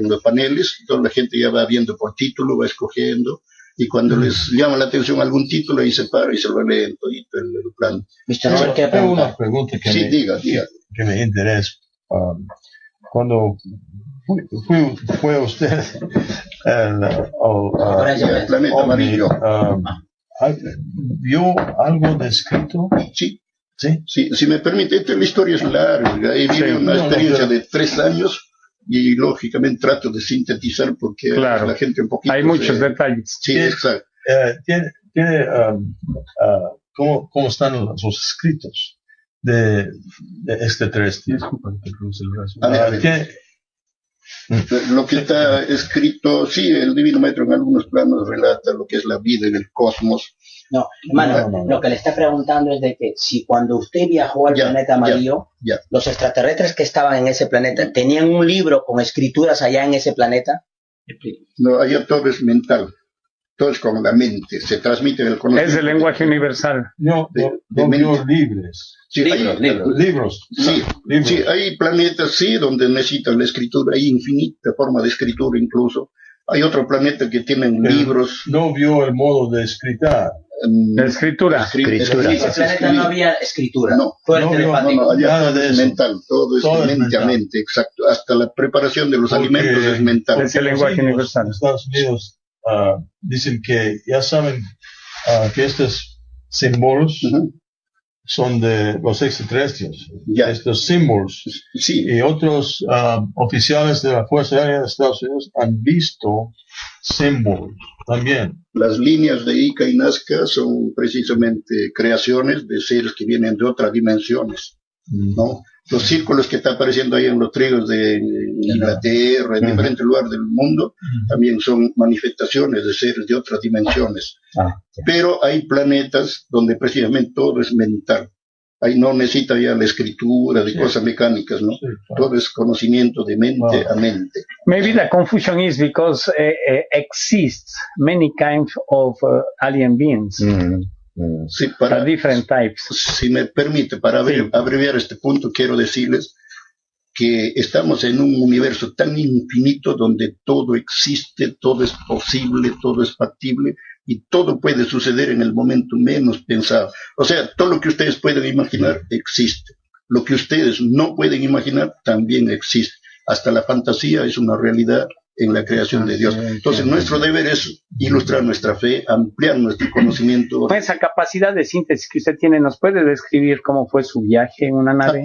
los paneles, toda la gente ya va viendo por título, va escogiendo, y cuando les llama la atención algún título, ahí se para y se lo leen todito el plan. Mr. Robert, ¿qué Tengo pregunta? una pregunta que, Sí, me, diga. que me interesa. Cuando fue usted El planeta amarillo. ¿Vio algo descrito? Sí, Sí. sí, si me permite, la historia es larga. Ahí vive Sí. una No, experiencia pero- de 3 años y lógicamente trato de sintetizar porque Claro. la gente un poquito... Hay muchos detalles. Sí, exacto. ¿Cómo están sus escritos de extraterrestres? A ver. Lo que está escrito, sí, el Divino Maestro en algunos planos relata lo que es la vida en el cosmos. No, hermano, No. lo que le está preguntando es de que si cuando usted viajó al Ya, planeta amarillo, ya. los extraterrestres que estaban en ese planeta tenían un libro con escrituras allá en ese planeta. No, allá todo es mental, todo es con la mente, se transmite el conocimiento. Es el lenguaje universal. No, de no vio mente. libres. Sí, Libros, hay, libros. Libros. Sí, Libros. sí, hay planetas, sí, donde necesitan la escritura, hay infinita forma de escritura incluso. Hay otro planeta que tienen Pero libros. No vio el modo de escritar. La escritura. En ese planeta no había escritura. No, Fue no, telepático. No, allá Nada todo de es eso. mental, todo es Todo es mente a mental. mente, exacto. Hasta la preparación de los Porque- alimentos es mental. Es el lenguaje Los universal. En Estados Unidos dicen que ya saben que estos símbolos Ujú. son de los extraterrestres. Ya. Estos símbolos. Sí, Y otros oficiales de la Fuerza Aérea de Estados Unidos han visto símbolos también. las líneas de Ica y Nazca son precisamente creaciones de seres que vienen de otras dimensiones, ¿no? Los círculos que están apareciendo ahí en los trigos de Inglaterra, en diferentes lugares del mundo, también son manifestaciones de seres de otras dimensiones. Pero hay planetas donde precisamente todo es mental. Ahí no necesita ya la escritura de Sí. cosas mecánicas, ¿no? Sí, claro. Todo es conocimiento de mente a mente. Maybe the confusion is because exists many kinds of alien beings, Sí, para, different types. si me permite, para Sí. abreviar este punto, quiero decirles que estamos en un universo tan infinito donde todo existe, todo es posible, todo es factible y todo puede suceder en el momento menos pensado. O sea, todo lo que ustedes pueden imaginar existe. Lo que ustedes no pueden imaginar también existe. Hasta la fantasía es una realidad en la creación de Dios. Entonces, nuestro deber es ilustrar nuestra fe, ampliar nuestro conocimiento. Con esa capacidad de síntesis que usted tiene, ¿nos puede describir cómo fue su viaje en una nave?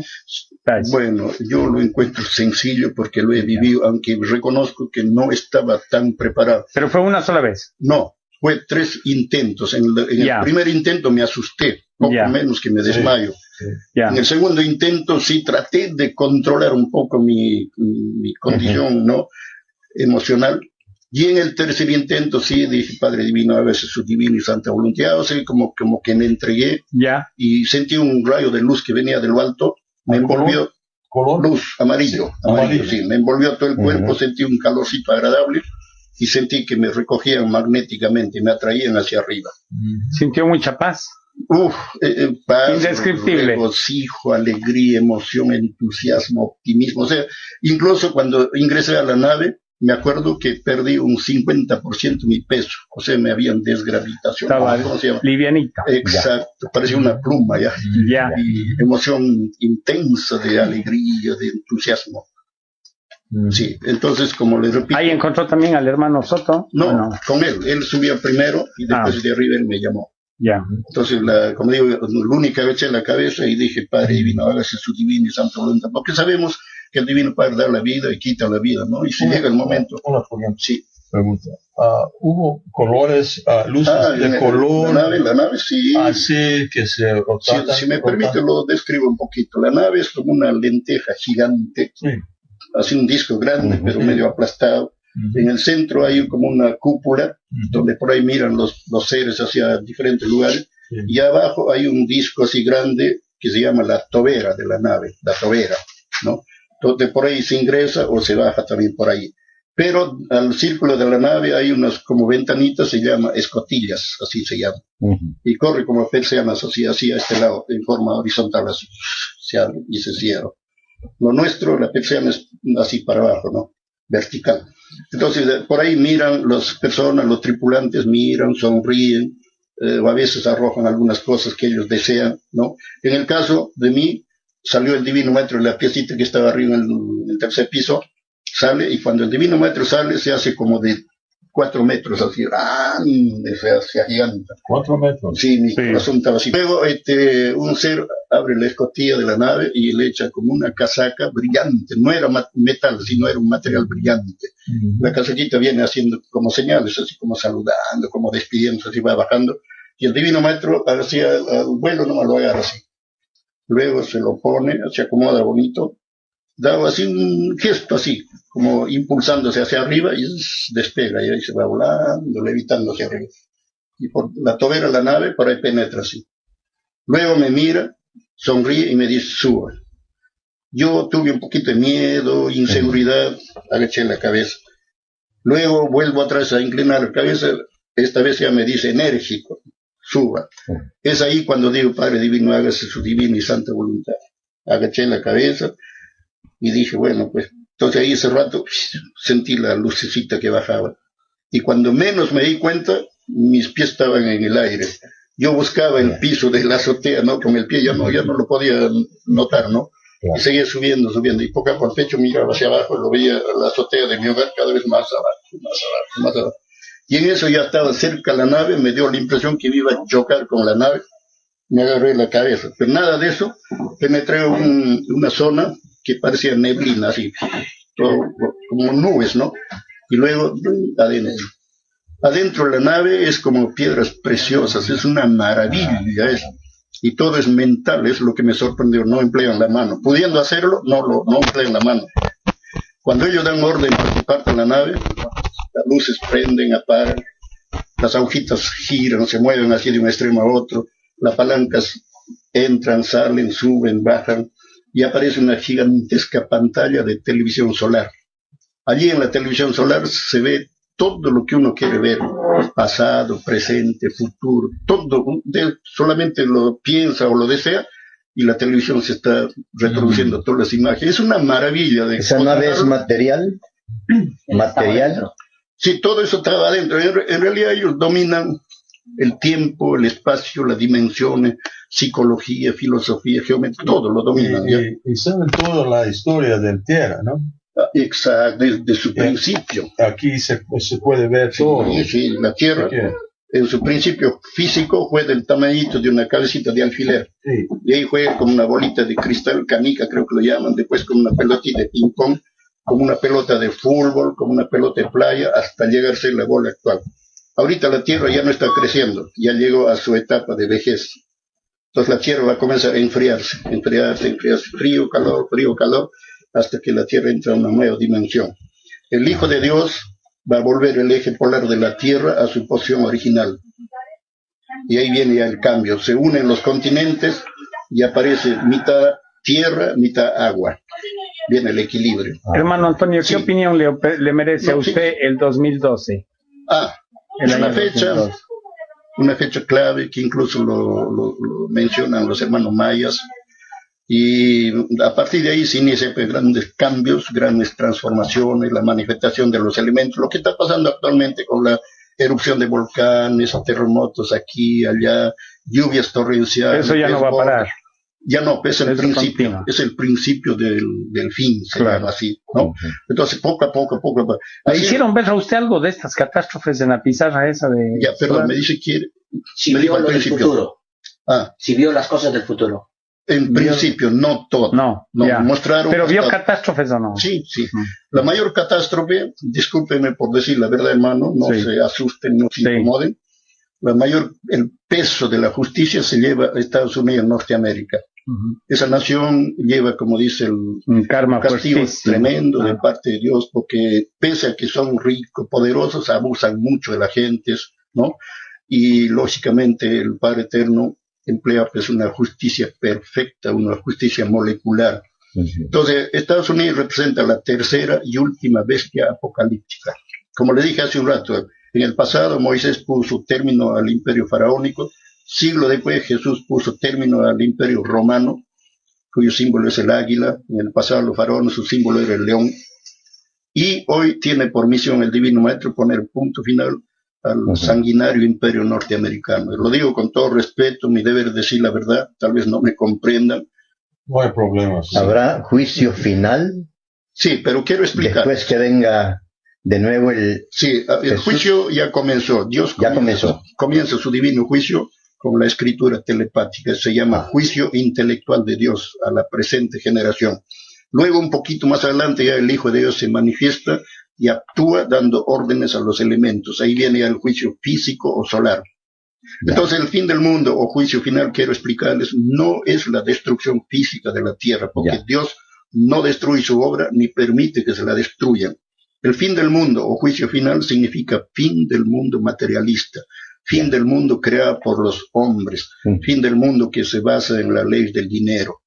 Gracias. Bueno, yo lo encuentro sencillo porque lo he vivido, aunque reconozco que no estaba tan preparado. Pero fue una sola vez. No, fue 3 intentos. En Ya. el primer intento me asusté, poco Ya. menos que me desmayo. Ya. En el segundo intento sí traté de controlar un poco mi condición, ¿no? Emocional. Y en el tercer intento sí dije, Padre Divino, a veces su divina y santa voluntad. O sea, como que me entregué Ya. y sentí un rayo de luz que venía de lo alto, me envolvió. Color. Luz, amarillo, sí, me envolvió todo el cuerpo, sentí un calorcito agradable y sentí que me recogían magnéticamente, me atraían hacia arriba. Sintió mucha paz. Paz, Indescriptible. regocijo, alegría, emoción, entusiasmo, optimismo. O sea, incluso cuando ingresé a la nave, me acuerdo que perdí un 50% de mi peso. O sea, me habían desgravitacionado. Estaba ¿Cómo se llama? livianita. Exacto, parecía una pluma ya. Ya. Y emoción intensa de alegría, de entusiasmo. Sí, entonces, como les repito, Ahí encontró también al hermano Soto. no, ¿O no? con él subió primero y después de arriba él me llamó. Ya. Entonces, como digo, la única vez en la cabeza y dije, Padre Divino, hágase su divina y santa voluntad, porque sabemos que el Divino Padre da la vida y quita la vida, ¿no? Y si llega el momento... Una pregunta. Sí. ¿Hubo colores, luces de color? La nave sí. Así que se rotan. Si me permite, lo describo un poquito. La nave es como una lenteja gigante, Sí. así un disco grande, pero medio aplastado. En el centro hay como una cúpula, donde por ahí miran los seres hacia diferentes lugares. Sí. Y abajo hay un disco así grande que se llama la tobera de la nave, la tobera, ¿no? Entonces por ahí se ingresa o se baja también por ahí. Pero al círculo de la nave hay unas como ventanitas, se llama escotillas, así se llama. Y corre como persianas así a este lado, en forma horizontal, así, se abre y se cierra. Lo nuestro, la persiana es así para abajo, ¿no? Vertical. Entonces, por ahí miran las personas, los tripulantes miran, sonríen, o a veces arrojan algunas cosas que ellos desean, ¿no? En el caso de mí, salió el Divino Maestro de la piecita que estaba arriba en el tercer piso, sale, y cuando el Divino Maestro sale, se hace como de 4 metros, así, se agiganta. 4 metros. Sí, mi corazón estaba así. Luego, un ser abre la escotilla de la nave y le echa como una casaca brillante, no era metal, sino era un material brillante. La casaquita viene haciendo como señales, así como saludando, como despidiendo, así va bajando, y el Divino Maestro hacia el vuelo nomás lo agarra así. Luego se lo pone, se acomoda bonito, da así un gesto así, como impulsándose hacia arriba y despega, y ahí se va volando, levitando hacia arriba. Y por la tobera de la nave, por ahí penetra así. Luego me mira, sonríe y me dice, suba. Yo tuve un poquito de miedo, inseguridad, agaché la cabeza. Luego vuelvo atrás a inclinar la cabeza, esta vez ya me dice enérgico, suba. Es ahí cuando digo, Padre Divino, hágase su divina y santa voluntad. Agaché la cabeza y dije, bueno, pues, entonces ahí ese rato sentí la lucecita que bajaba. Y cuando menos me di cuenta, mis pies estaban en el aire. Yo buscaba el piso de la azotea, ¿no? Con el pie ya no lo podía notar, ¿no? Y seguía subiendo, y poco a poco el pecho miraba hacia abajo, lo veía la azotea de mi hogar cada vez más abajo, más abajo, más abajo. Y en eso ya estaba cerca la nave, me dio la impresión que me iba a chocar con la nave, me agarré la cabeza, pero nada de eso, penetré una zona que parecía neblina, así, todo, como nubes, ¿no? Y luego, adentro de la nave es como piedras preciosas, es una maravilla eso. Y todo es mental, es lo que me sorprendió, no emplean la mano. Pudiendo hacerlo, no emplean la mano. Cuando ellos dan orden para que parta la nave, las luces prenden, apagan, las agujitas giran, se mueven así de un extremo a otro, las palancas entran, salen, suben, bajan, y aparece una gigantesca pantalla de televisión solar. Allí en la televisión solar se ve todo lo que uno quiere ver, pasado, presente, futuro, todo, solamente lo piensa o lo desea, y la televisión se está reproduciendo todas las imágenes. Es una maravilla. ¿Esa nave es material? ¿Material? Sí, todo eso estaba adentro. En realidad ellos dominan el tiempo, el espacio, las dimensiones, psicología, filosofía, geometría, todo lo dominan. Y saben toda la historia del Tierra, ¿no? Exacto, desde su principio. Aquí se puede ver todo. Sí, la Tierra, en su principio físico, fue del tamañito de una cabecita de alfiler. Sí. Y ahí fue como una bolita de cristal, canica creo que lo llaman, después como una pelotita de ping-pong, como una pelota de fútbol, como una pelota de playa, hasta llegar a ser la bola actual. Ahorita la Tierra ya no está creciendo, ya llegó a su etapa de vejez. Entonces la Tierra va a comenzar a enfriarse, frío, calor, hasta que la Tierra entra a una nueva dimensión. El Hijo de Dios va a volver el eje polar de la Tierra a su posición original. Y ahí viene ya el cambio. Se unen los continentes y aparece mitad tierra, mitad agua. Viene el equilibrio. Hermano Antonio, ¿qué opinión le merece a usted el 2012? Es una fecha clave que incluso lo mencionan los hermanos mayas. Y a partir de ahí se inician grandes cambios, grandes transformaciones, la manifestación de los elementos, lo que está pasando actualmente con la erupción de volcanes, terremotos aquí, allá, lluvias torrenciales. Eso ya no va a parar. Ya no, es el principio, es el principio del fin, se llama así, ¿no? Entonces, poco a poco. ¿Hicieron ver a usted algo de estas catástrofes en la pizarra esa de... Ya, perdón, me dice, Si Me dijo vio al lo del principio. futuro. Ah, Si vio las cosas del futuro. en principio, no todo. No, No, ya. mostraron Pero vio hasta- catástrofes o no. Sí, sí. La mayor catástrofe, discúlpenme por decir la verdad, hermano, no Sí. se asusten, no se Sí. incomoden. El peso de la justicia se lleva a Estados Unidos, Norteamérica. Ujú. Esa nación lleva, como dice Un karma un castigo fuertísimo. tremendo de Ah. parte de Dios, porque pese a que son ricos, poderosos, abusan mucho de la gente, ¿no? Y lógicamente el Padre Eterno emplea pues una justicia perfecta, una justicia molecular. Entonces, Estados Unidos representa la tercera y última bestia apocalíptica. Como le dije hace un rato, en el pasado Moisés puso término al imperio faraónico, siglo después Jesús puso término al imperio romano, cuyo símbolo es el águila. En el pasado los faraones, su símbolo era el león. Y hoy tiene por misión el Divino Maestro poner punto final al sanguinario imperio norteamericano. Lo digo con todo respeto, mi deber es decir la verdad, tal vez no me comprendan. No hay problemas. Habrá juicio final Sí, pero quiero explicar. después que venga de nuevo el... Sí, el Jesús. juicio ya comenzó. Dios Ya comenzó. comienza su divino juicio con la escritura telepática. Se llama juicio intelectual de Dios a la presente generación. Luego, un poquito más adelante, ya el Hijo de Dios se manifiesta y actúa dando órdenes a los elementos. Ahí viene ya el juicio físico o solar. Entonces, el fin del mundo o juicio final, quiero explicarles, no es la destrucción física de la tierra, porque Ya. Dios no destruye su obra ni permite que se la destruyan. El fin del mundo o juicio final significa fin del mundo materialista, fin del mundo creado por los hombres, fin del mundo que se basa en la ley del dinero.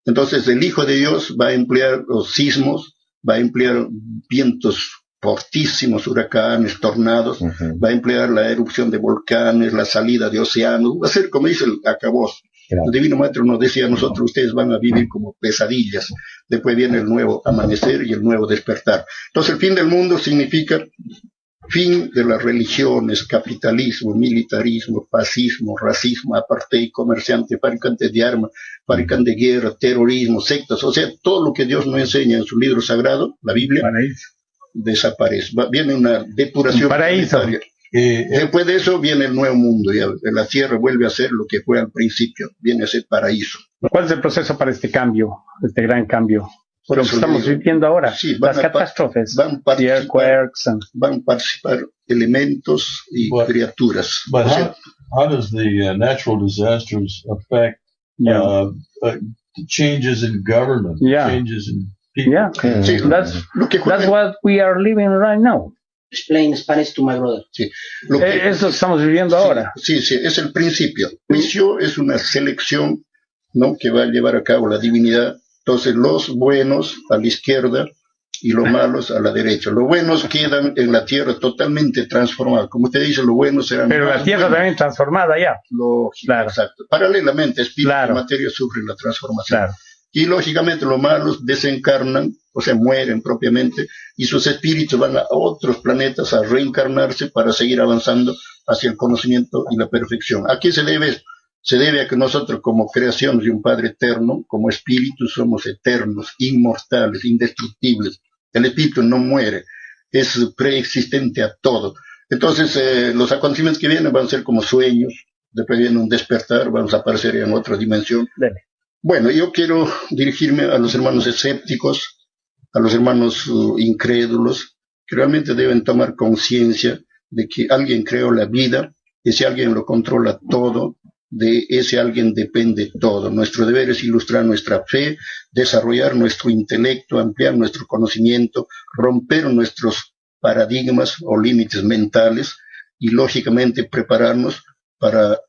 Entonces, el Hijo de Dios va a emplear los sismos, va a emplear vientos fortísimos, huracanes, tornados, va a emplear la erupción de volcanes, la salida de océanos, va a ser como dice el acabose. Claro. El Divino Maestro nos decía a nosotros, ustedes van a vivir como pesadillas, después viene el nuevo amanecer y el nuevo despertar. Entonces el fin del mundo significa fin de las religiones, capitalismo, militarismo, fascismo, racismo, apartheid, comerciantes, fabricantes de armas, fabricantes de guerra, terrorismo, sectas, o sea, todo lo que Dios nos enseña en su libro sagrado, la Biblia, Paraíso. desaparece. Viene una depuración Paraíso. planetaria. Después de eso viene el nuevo mundo, ya la tierra vuelve a ser lo que fue al principio, viene a ser paraíso. ¿Cuál es el proceso para este cambio, este gran cambio? Por Lo que eso estamos digo, viviendo ahora, sí, van las a catástrofes, van a participar- earthquakes, van a participar elementos y Bueno, criaturas. But O sea, how does the natural disasters affect yeah, the changes in government, Yeah. changes in people? yeah. sí, That's lo que that's juega- what we are living right now. Explain Spanish to my brother. lo que- Es lo que estamos viviendo ahora. Sí, sí, es el principio. Juicio es una selección, ¿no?, que va a llevar a cabo la divinidad. Entonces, los buenos a la izquierda y los malos a la derecha. Los buenos quedan en la tierra totalmente transformados. Como usted dice, los buenos serán Pero la más tierra buenos. también transformada ya. Lógico, Claro. exacto. Paralelamente, espíritu Claro. y materia sufren la transformación. Claro. Y lógicamente los malos desencarnan, o sea, mueren propiamente, y sus espíritus van a otros planetas a reencarnarse para seguir avanzando hacia el conocimiento y la perfección. ¿A qué se debe esto? Se debe a que nosotros como creación de un Padre eterno, como espíritus, somos eternos, inmortales, indestructibles. El espíritu no muere, es preexistente a todo. Entonces, los acontecimientos que vienen van a ser como sueños, después viene un despertar, vamos a aparecer en otra dimensión. Dele. Bueno, yo quiero dirigirme a los hermanos escépticos, a los hermanos incrédulos, que realmente deben tomar conciencia de que alguien creó la vida, ese alguien lo controla todo, de ese alguien depende todo. Nuestro deber es ilustrar nuestra fe, desarrollar nuestro intelecto, ampliar nuestro conocimiento, romper nuestros paradigmas o límites mentales y lógicamente prepararnos para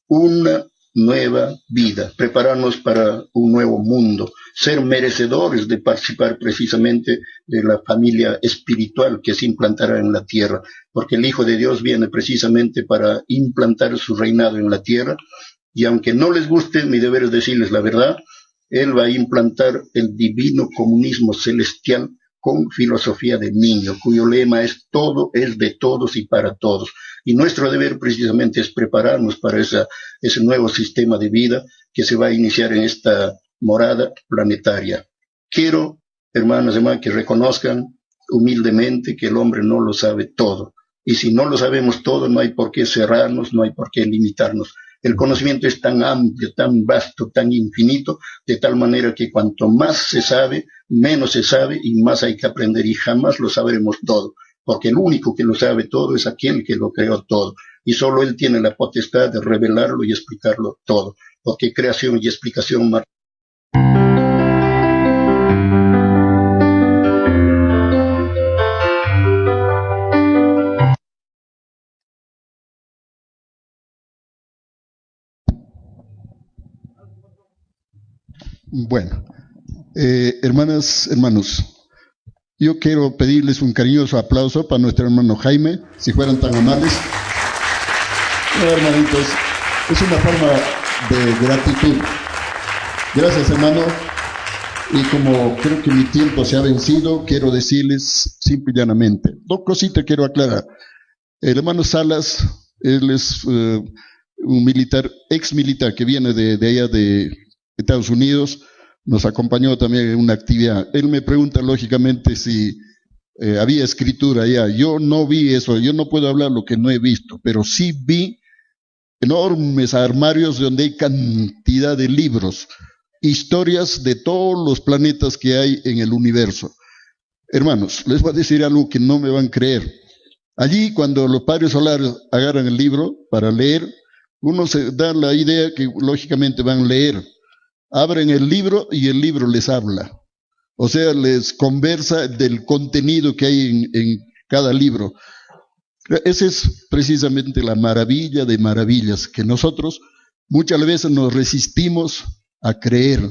una nueva vida, prepararnos para un nuevo mundo, ser merecedores de participar precisamente de la familia espiritual que se implantará en la tierra, porque el Hijo de Dios viene precisamente para implantar su reinado en la tierra, y aunque no les guste, mi deber es decirles la verdad, Él va a implantar el divino comunismo celestial con filosofía de niño, cuyo lema es todo es de todos y para todos. Y nuestro deber precisamente es prepararnos para ese nuevo sistema de vida que se va a iniciar en esta morada planetaria. Quiero, hermanos y hermanas, que reconozcan humildemente que el hombre no lo sabe todo Y si no lo sabemos todo, no hay por qué cerrarnos, no hay por qué limitarnos. El conocimiento es tan amplio, tan vasto, tan infinito, de tal manera que cuanto más se sabe, menos se sabe y más hay que aprender, y jamás lo sabremos todo, porque el único que lo sabe todo es aquel que lo creó todo, y solo él tiene la potestad de revelarlo y explicarlo todo, porque creación y explicación Bueno, hermanas, hermanos, yo quiero pedirles un cariñoso aplauso para nuestro hermano Jaime, si fueran tan amables. Hermanitos, es una forma de gratitud. Gracias, hermano. Y como creo que mi tiempo se ha vencido, quiero decirles simple y llanamente, dos cositas quiero aclarar. El hermano Salas, él es un militar, ex militar que viene de allá de Estados Unidos, nos acompañó también en una actividad. Él me pregunta lógicamente si había escritura allá. Yo no vi eso, yo no puedo hablar lo que no he visto, pero sí vi enormes armarios donde hay cantidad de libros, historias de todos los planetas que hay en el universo. Hermanos, les voy a decir algo que no me van a creer. Allí, cuando los padres solares agarran el libro para leer, uno se da la idea que lógicamente van a leer. Abren el libro y el libro les habla. O sea, les conversa del contenido que hay en cada libro. Esa es precisamente la maravilla de maravillas, que nosotros muchas veces nos resistimos a creer,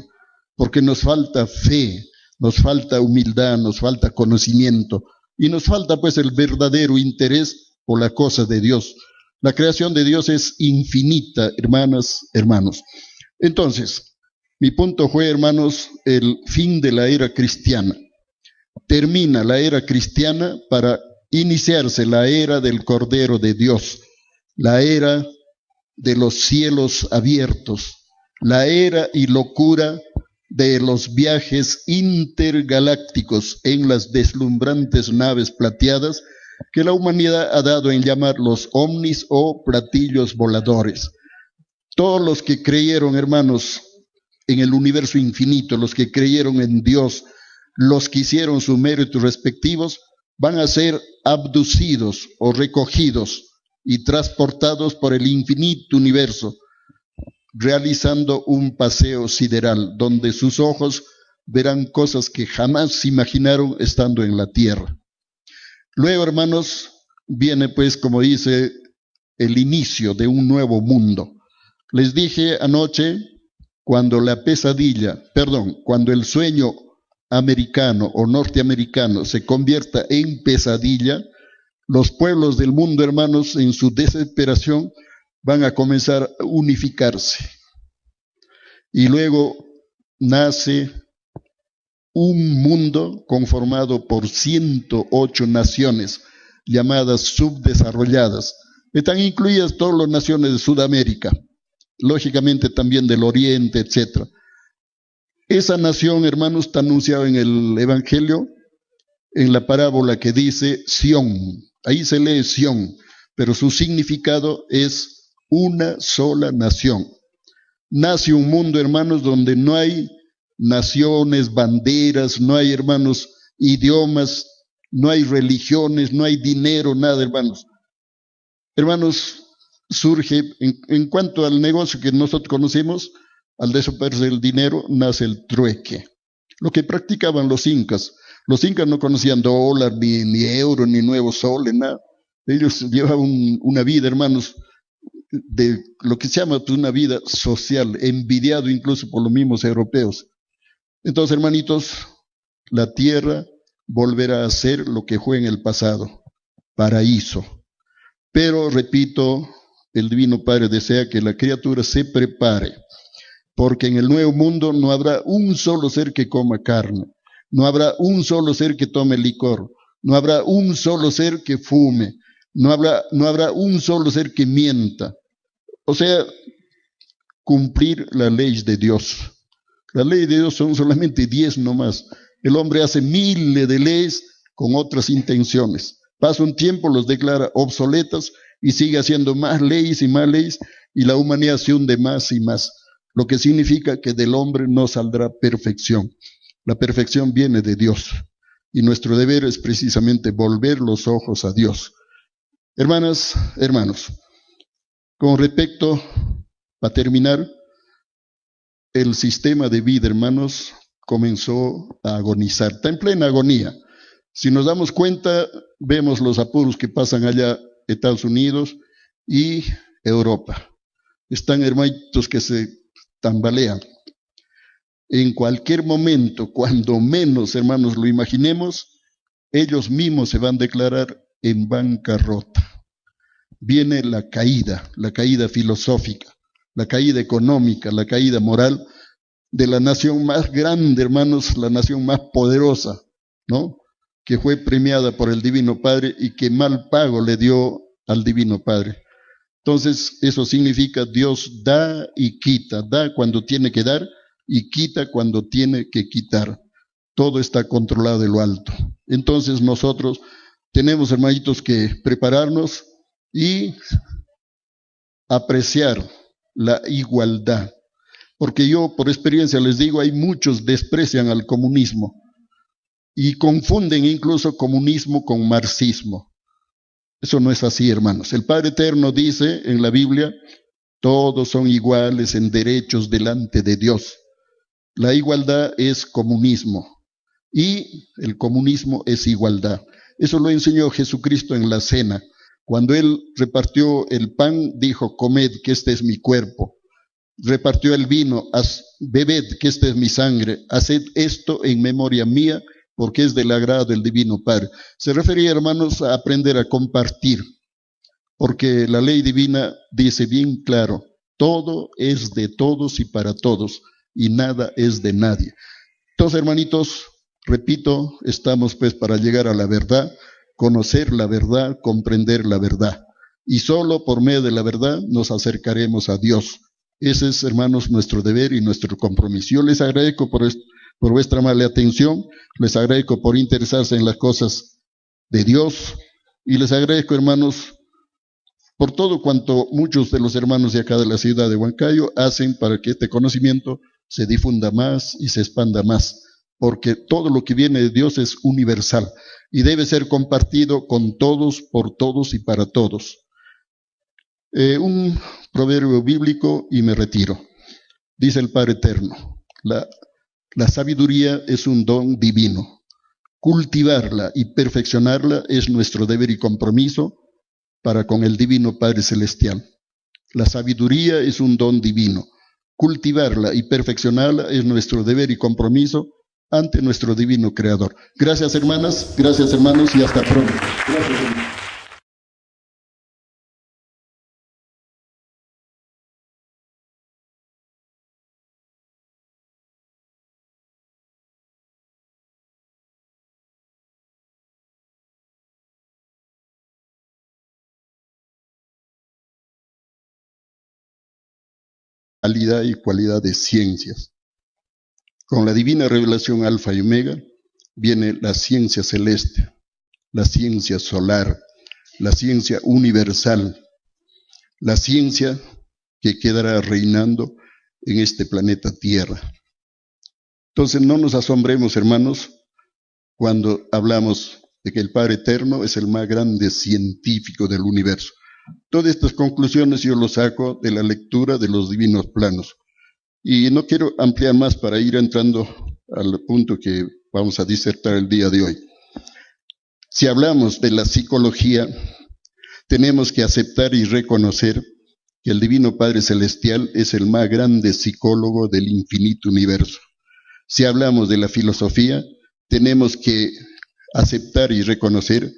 porque nos falta fe, nos falta humildad, nos falta conocimiento, y nos falta pues el verdadero interés por las cosas de Dios. La creación de Dios es infinita, hermanas, hermanos. Entonces, mi punto fue, hermanos, el fin de la era cristiana. Termina la era cristiana para iniciarse la era del Cordero de Dios, la era de los cielos abiertos, la era y locura de los viajes intergalácticos en las deslumbrantes naves plateadas que la humanidad ha dado en llamar los ovnis o platillos voladores. Todos los que creyeron, hermanos, en el universo infinito, los que creyeron en Dios, los que hicieron sus méritos respectivos, van a ser abducidos o recogidos y transportados por el infinito universo, realizando un paseo sideral, donde sus ojos verán cosas que jamás se imaginaron estando en la tierra. Luego, hermanos, viene pues, como dice, el inicio de un nuevo mundo. Les dije anoche, cuando el sueño americano o norteamericano se convierta en pesadilla, los pueblos del mundo, hermanos, en su desesperación, van a comenzar a unificarse. Y luego nace un mundo conformado por 108 naciones llamadas subdesarrolladas. Están incluidas todas las naciones de Sudamérica, lógicamente también del Oriente, etc. Esa nación, hermanos, está anunciada en el Evangelio, en la parábola que dice Sión. Ahí se lee Sión, pero su significado es una sola nación. Nace un mundo, hermanos, donde no hay naciones, banderas, no hay, hermanos, idiomas, no hay religiones, no hay dinero, nada, hermanos. Hermanos, surge, en cuanto al negocio que nosotros conocemos, al desaparecer el dinero, nace el trueque. Lo que practicaban los incas. Los incas no conocían dólar, ni euro, ni nuevo sol, nada. Ellos llevaban una vida, hermanos, de lo que se llama pues, una vida social, envidiado incluso por los mismos europeos. Entonces, hermanitos, la tierra volverá a ser lo que fue en el pasado, paraíso. Pero, repito, el Divino Padre desea que la criatura se prepare, porque en el nuevo mundo no habrá un solo ser que coma carne, no habrá un solo ser que tome licor, no habrá un solo ser que fume, no habrá un solo ser que mienta. O sea, cumplir la ley de Dios. La ley de Dios son solamente 10 nomás. El hombre hace miles de leyes con otras intenciones. Pasa un tiempo, los declara obsoletas y sigue haciendo más leyes, y la humanidad se hunde más y más, lo que significa que del hombre no saldrá perfección. La perfección viene de Dios, y nuestro deber es precisamente volver los ojos a Dios. Hermanas, hermanos, con respecto, para terminar, el sistema de vida, hermanos, comenzó a agonizar, está en plena agonía. Si nos damos cuenta, vemos los apuros que pasan allá, Estados Unidos y Europa. Están hermanitos que se tambalean. En cualquier momento, cuando menos, hermanos, lo imaginemos, ellos mismos se van a declarar en bancarrota. Viene la caída filosófica, la caída económica, la caída moral de la nación más grande, hermanos, la nación más poderosa, ¿no? Que fue premiada por el Divino Padre y que mal pago le dio al Divino Padre. Entonces, eso significa Dios da y quita, da cuando tiene que dar y quita cuando tiene que quitar. Todo está controlado de lo alto. Entonces, nosotros tenemos, hermanitos, que prepararnos y apreciar la igualdad. Porque yo, por experiencia, les digo, hay muchos desprecian al comunismo y confunden incluso comunismo con marxismo. Eso no es así, hermanos. El Padre Eterno dice en la Biblia, todos son iguales en derechos delante de Dios. La igualdad es comunismo y el comunismo es igualdad. Eso lo enseñó Jesucristo en la cena. Cuando Él repartió el pan, dijo, comed, que este es mi cuerpo. Repartió el vino, bebed, que esta es mi sangre. Haced esto en memoria mía, porque es del agrado del Divino Padre. Se refería, hermanos, a aprender a compartir, porque la ley divina dice bien claro, todo es de todos y para todos, y nada es de nadie. Entonces, hermanitos, repito, estamos pues para llegar a la verdad, conocer la verdad, comprender la verdad, y solo por medio de la verdad nos acercaremos a Dios. Ese es, hermanos, nuestro deber y nuestro compromiso. Yo les agradezco por vuestra amable atención, les agradezco por interesarse en las cosas de Dios, y les agradezco, hermanos, por todo cuanto muchos de los hermanos de acá de la ciudad de Huancayo hacen para que este conocimiento se difunda más y se expanda más, porque todo lo que viene de Dios es universal y debe ser compartido con todos, por todos y para todos. Un proverbio bíblico y me retiro. Dice el Padre Eterno, la sabiduría es un don divino. Cultivarla y perfeccionarla es nuestro deber y compromiso para con el Divino Padre Celestial. La sabiduría es un don divino. Cultivarla y perfeccionarla es nuestro deber y compromiso ante nuestro divino Creador. Gracias, hermanas, gracias, hermanos, y hasta pronto. Gracias, hermanos. Calidad y cualidad de ciencias. Con la divina revelación alfa y omega viene la ciencia celeste, la ciencia solar, la ciencia universal, la ciencia que quedará reinando en este planeta Tierra. Entonces no nos asombremos, hermanos, cuando hablamos de que el Padre Eterno es el más grande científico del universo. Todas estas conclusiones yo las saco de la lectura de los divinos planos. Y no quiero ampliar más para ir entrando al punto que vamos a disertar el día de hoy. Si hablamos de la psicología, tenemos que aceptar y reconocer que el Divino Padre Celestial es el más grande psicólogo del infinito universo. Si hablamos de la filosofía, tenemos que aceptar y reconocer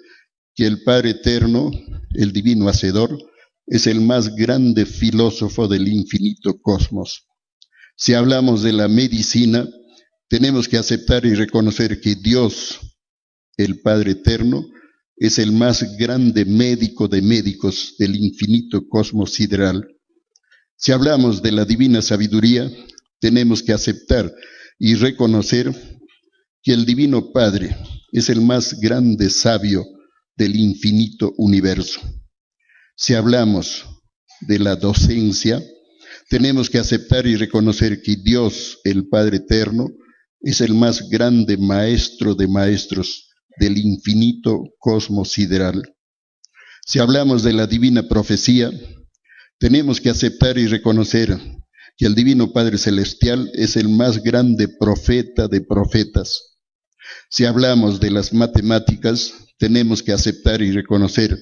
que el Padre Eterno, el Divino Hacedor, es el más grande filósofo del infinito cosmos. Si hablamos de la medicina, tenemos que aceptar y reconocer que Dios, el Padre Eterno, es el más grande médico de médicos del infinito cosmos sideral. Si hablamos de la divina sabiduría, tenemos que aceptar y reconocer que el Divino Padre es el más grande sabio del infinito universo. Si hablamos de la docencia, tenemos que aceptar y reconocer que Dios, el Padre Eterno, es el más grande maestro de maestros del infinito cosmos sideral. Si hablamos de la divina profecía, tenemos que aceptar y reconocer que el Divino Padre Celestial es el más grande profeta de profetas. Si hablamos de las matemáticas, tenemos que aceptar y reconocer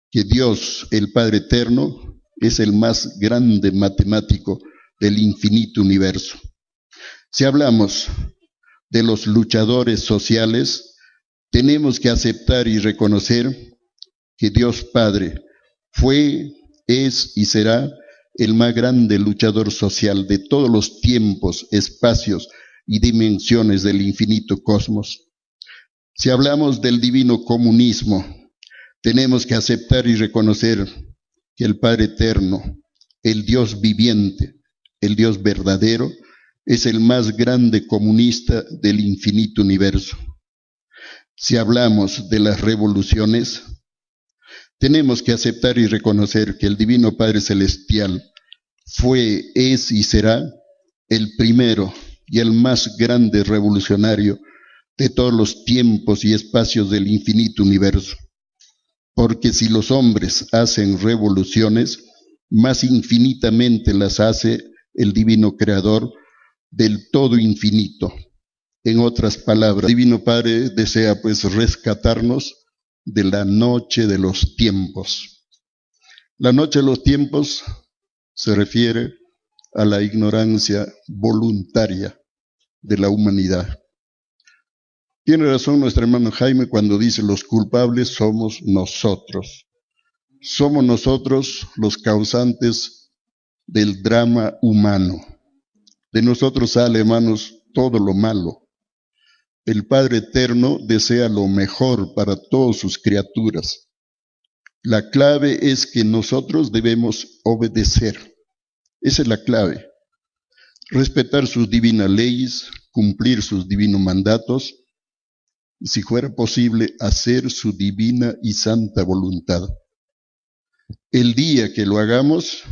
que Dios, el Padre Eterno, es el más grande matemático del infinito universo. Si hablamos de los luchadores sociales, tenemos que aceptar y reconocer que Dios Padre fue, es y será el más grande luchador social de todos los tiempos, espacios y dimensiones del infinito cosmos. Si hablamos del divino comunismo, tenemos que aceptar y reconocer que el Padre Eterno, el Dios viviente, el Dios verdadero, es el más grande comunista del infinito universo. Si hablamos de las revoluciones, tenemos que aceptar y reconocer que el Divino Padre Celestial fue, es y será el primero y el más grande revolucionario de todos los tiempos y espacios del infinito universo. Porque si los hombres hacen revoluciones, más infinitamente las hace el Divino Creador del todo infinito. En otras palabras, el Divino Padre desea pues rescatarnos de la noche de los tiempos. La noche de los tiempos se refiere a la ignorancia voluntaria de la humanidad. Tiene razón nuestro hermano Jaime cuando dice los culpables somos nosotros. Somos nosotros los causantes del drama humano. De nosotros sale, hermanos, todo lo malo. El Padre Eterno desea lo mejor para todas sus criaturas. La clave es que nosotros debemos obedecer. Esa es la clave. Respetar sus divinas leyes, cumplir sus divinos mandatos, y si fuera posible, hacer su divina y santa voluntad. El día que lo hagamos,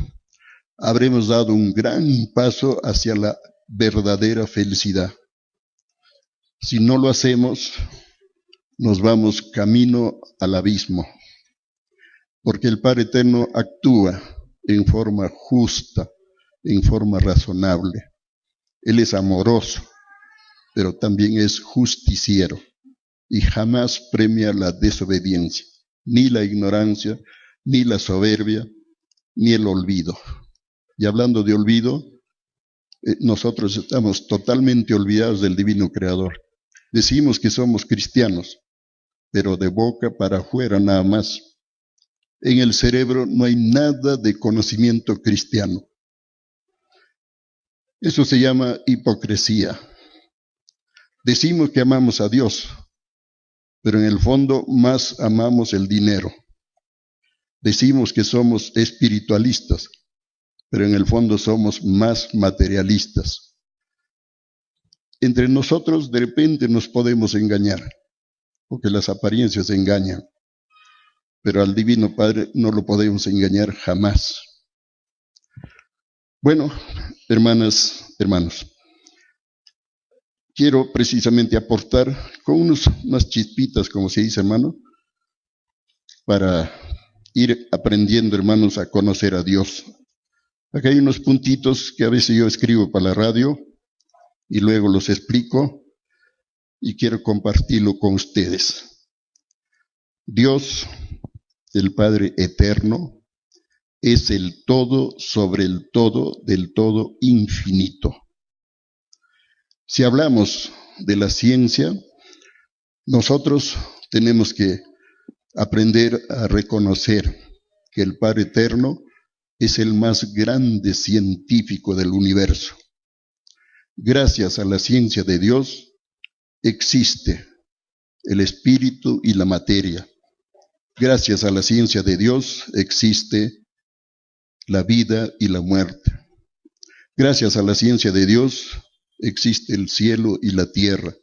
habremos dado un gran paso hacia la verdadera felicidad. Si no lo hacemos, nos vamos camino al abismo, porque el Padre Eterno actúa en forma justa, en forma razonable. Él es amoroso, pero también es justiciero, y jamás premia la desobediencia, ni la ignorancia, ni la soberbia, ni el olvido. Y hablando de olvido, nosotros estamos totalmente olvidados del Divino Creador. Decimos que somos cristianos, pero de boca para afuera nada más. En el cerebro no hay nada de conocimiento cristiano. Eso se llama hipocresía. Decimos que amamos a Dios, pero en el fondo más amamos el dinero. Decimos que somos espiritualistas, pero en el fondo somos más materialistas. Entre nosotros de repente nos podemos engañar, porque las apariencias engañan, pero al Divino Padre no lo podemos engañar jamás. Bueno, hermanas, hermanos, quiero precisamente aportar con unas chispitas, como se dice, hermano, para ir aprendiendo, hermanos, a conocer a Dios. Acá hay unos puntitos que a veces yo escribo para la radio y luego los explico y quiero compartirlo con ustedes. Dios, el Padre Eterno, es el todo sobre el todo del todo infinito. Si hablamos de la ciencia, nosotros tenemos que aprender a reconocer que el Padre Eterno es el más grande científico del universo. Gracias a la ciencia de Dios existe el espíritu y la materia. Gracias a la ciencia de Dios existe la vida y la muerte. Gracias a la ciencia de Dios existe el cielo y la tierra.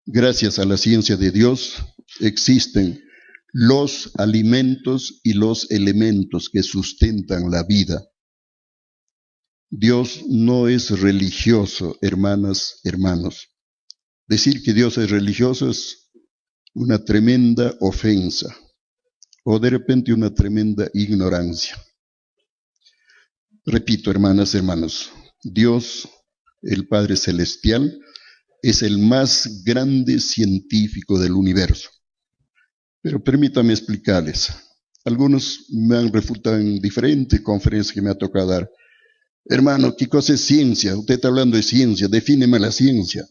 Gracias a la ciencia de Dios existen los alimentos y los elementos que sustentan la vida. Dios no es religioso, hermanas, hermanos. Decir que Dios es religioso es una tremenda ofensa, o de repente una tremenda ignorancia. Repito, hermanas, hermanos, Dios, el Padre Celestial, es el más grande científico del universo. Pero permítanme explicarles. Algunos me han refutado en diferentes conferencias que me ha tocado dar. Hermano, ¿qué cosa es ciencia? Usted está hablando de ciencia, defíneme la ciencia.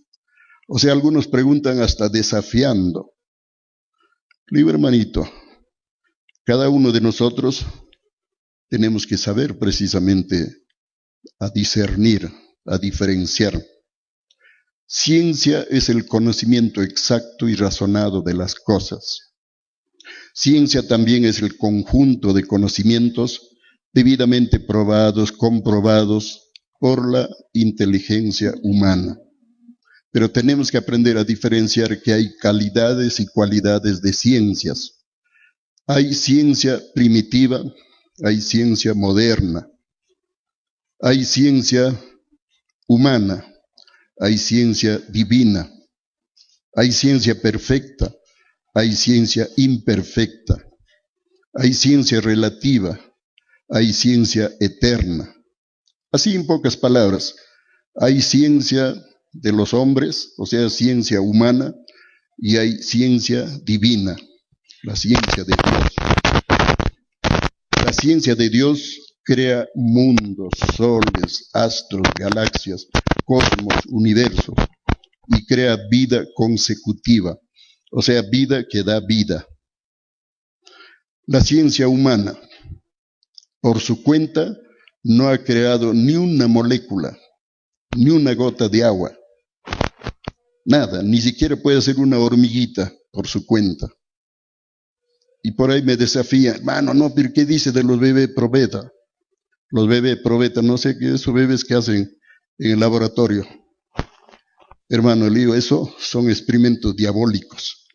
O sea, algunos preguntan hasta desafiando. Le digo, hermanito, cada uno de nosotros tenemos que saber precisamente a discernir, a diferenciar. Ciencia es el conocimiento exacto y razonado de las cosas. Ciencia también es el conjunto de conocimientos debidamente probados, comprobados por la inteligencia humana. Pero tenemos que aprender a diferenciar que hay calidades y cualidades de ciencias. Hay ciencia primitiva, hay ciencia moderna, hay ciencia humana, hay ciencia divina, hay ciencia perfecta, hay ciencia imperfecta, hay ciencia relativa, hay ciencia eterna. Así en pocas palabras, hay ciencia de los hombres, o sea, ciencia humana, y hay ciencia divina, la ciencia de Dios. La ciencia de Dios crea mundos, soles, astros, galaxias, cosmos, universos, y crea vida consecutiva, o sea, vida que da vida. La ciencia humana, por su cuenta, no ha creado ni una molécula, ni una gota de agua, nada, ni siquiera puede hacer una hormiguita por su cuenta. Y por ahí me desafía, hermano, no, pero ¿qué dice de los bebés probeta? Los bebés probeta, no sé qué, esos bebés que hacen en el laboratorio. Hermano, le digo, eso son experimentos diabólicos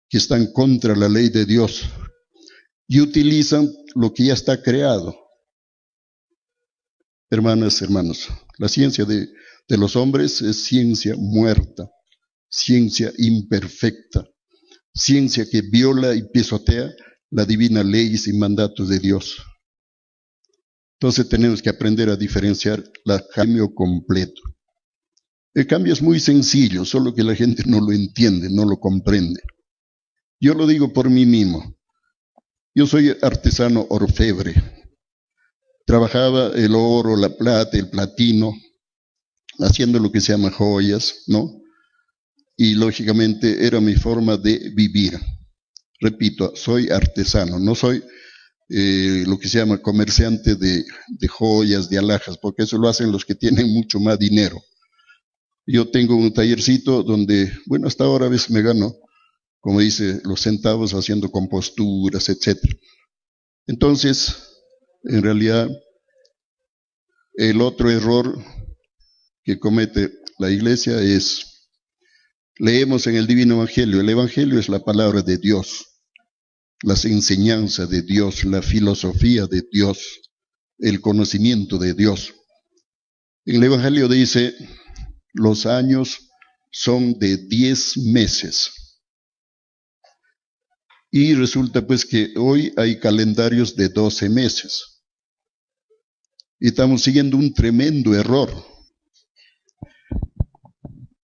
que están contra la ley de Dios y utilizan lo que ya está creado. Hermanas, hermanos, la ciencia de los hombres es ciencia muerta, ciencia imperfecta, ciencia que viola y pisotea la divina ley y mandatos de Dios. Entonces tenemos que aprender a diferenciar el cambio completo. El cambio es muy sencillo, solo que la gente no lo entiende, no lo comprende. Yo lo digo por mí mismo. Yo soy artesano orfebre. Trabajaba el oro, la plata, el platino, haciendo lo que se llama joyas, ¿no? Y lógicamente era mi forma de vivir. Repito, soy artesano, no soy lo que se llama comerciante de joyas, de alhajas, porque eso lo hacen los que tienen mucho más dinero. Yo tengo un tallercito donde, bueno, hasta ahora a veces me gano, como dice, los centavos haciendo composturas, etc. Entonces, en realidad, el otro error que comete la iglesia es, leemos en el Divino Evangelio, el Evangelio es la palabra de Dios, las enseñanzas de Dios, la filosofía de Dios, el conocimiento de Dios. En el Evangelio dice, los años son de 10 meses. Y resulta pues que hoy hay calendarios de 12 meses. Y estamos siguiendo un tremendo error.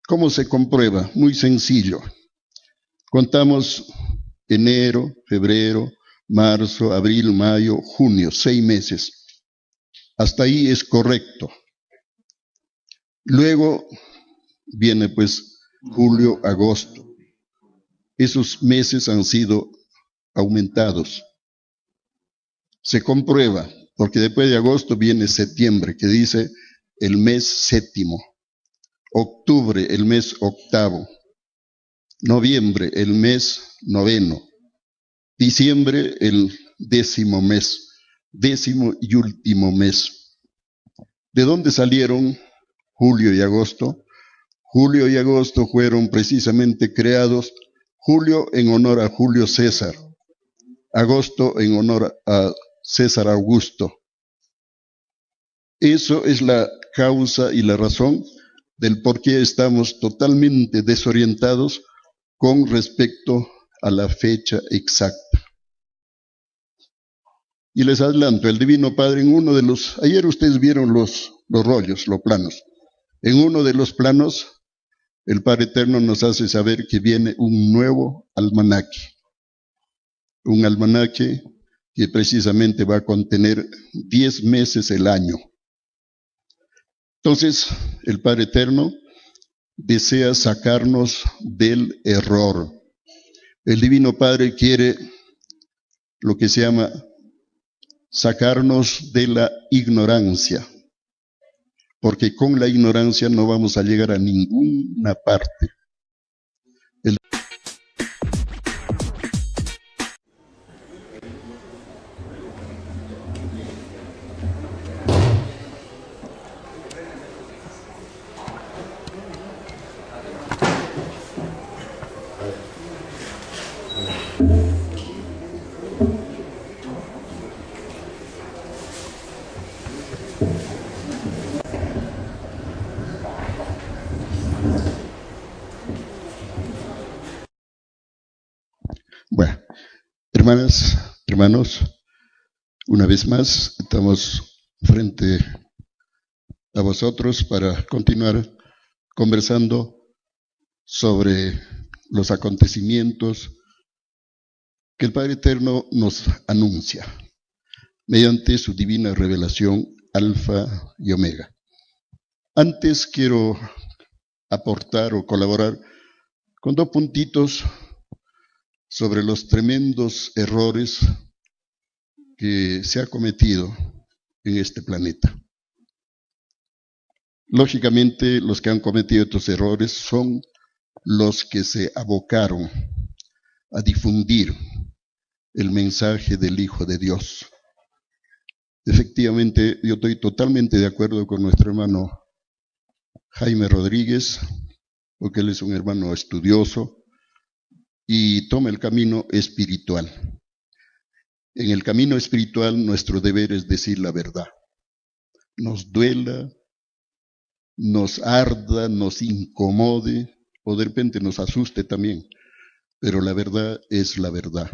¿Cómo se comprueba? Muy sencillo. Contamos enero, febrero, marzo, abril, mayo, junio, 6 meses. Hasta ahí es correcto. Luego viene pues julio, agosto. Esos meses han sido aumentados. Se comprueba, porque después de agosto viene septiembre, que dice el mes séptimo. Octubre, el mes octavo. Noviembre, el mes noveno. Diciembre, el 10º mes. 10º y último mes. ¿De dónde salieron julio y agosto? Julio y agosto fueron precisamente creados, julio en honor a Julio César, agosto en honor a César Augusto. Eso es la causa y la razón del por qué estamos totalmente desorientados con respecto a la fecha exacta. Y les adelanto, el Divino Padre en uno de los, ayer ustedes vieron los rollos, los planos. En uno de los planos, el Padre Eterno nos hace saber que viene un nuevo almanaque. Un almanaque que precisamente va a contener 10 meses el año. Entonces, el Padre Eterno desea sacarnos del error. El Divino Padre quiere lo que se llama sacarnos de la ignorancia, porque con la ignorancia no vamos a llegar a ninguna parte. Bueno, hermanas, hermanos, una vez más estamos frente a vosotros para continuar conversando sobre los acontecimientos que el Padre Eterno nos anuncia mediante su divina revelación Alfa y Omega. Antes quiero aportar o colaborar con 2 puntitos sobre los tremendos errores que se ha cometido en este planeta. Lógicamente, los que han cometido estos errores son los que se abocaron a difundir el mensaje del Hijo de Dios. Efectivamente, yo estoy totalmente de acuerdo con nuestro hermano Jaime Rodríguez, porque él es un hermano estudioso y toma el camino espiritual. En el camino espiritual nuestro deber es decir la verdad. Nos duela, nos arda, nos incomode, o de repente nos asuste también, pero la verdad es la verdad.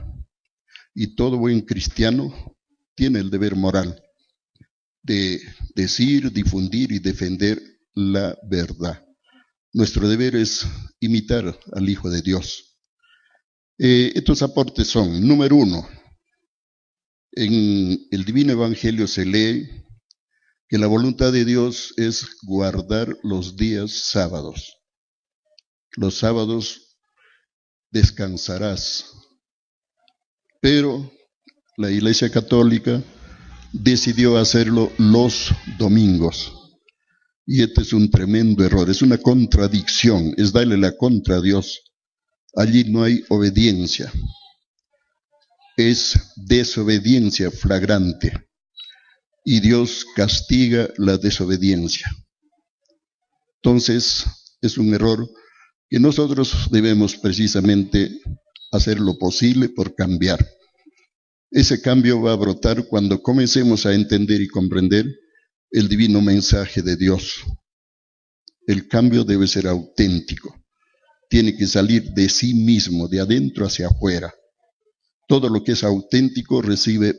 Y todo buen cristiano tiene el deber moral de decir, difundir y defender la verdad. Nuestro deber es imitar al Hijo de Dios. Estos aportes son, número 1, en el Divino Evangelio se lee que la voluntad de Dios es guardar los días sábados. Los sábados descansarás. Pero la Iglesia Católica decidió hacerlo los domingos. Y este es un tremendo error, es una contradicción, es darle la contra a Dios. Allí no hay obediencia, es desobediencia flagrante. Y Dios castiga la desobediencia. Entonces, es un error que nosotros debemos precisamente hacer lo posible por cambiar. Ese cambio va a brotar cuando comencemos a entender y comprender el divino mensaje de Dios. El cambio debe ser auténtico. Tiene que salir de sí mismo, de adentro hacia afuera. Todo lo que es auténtico recibe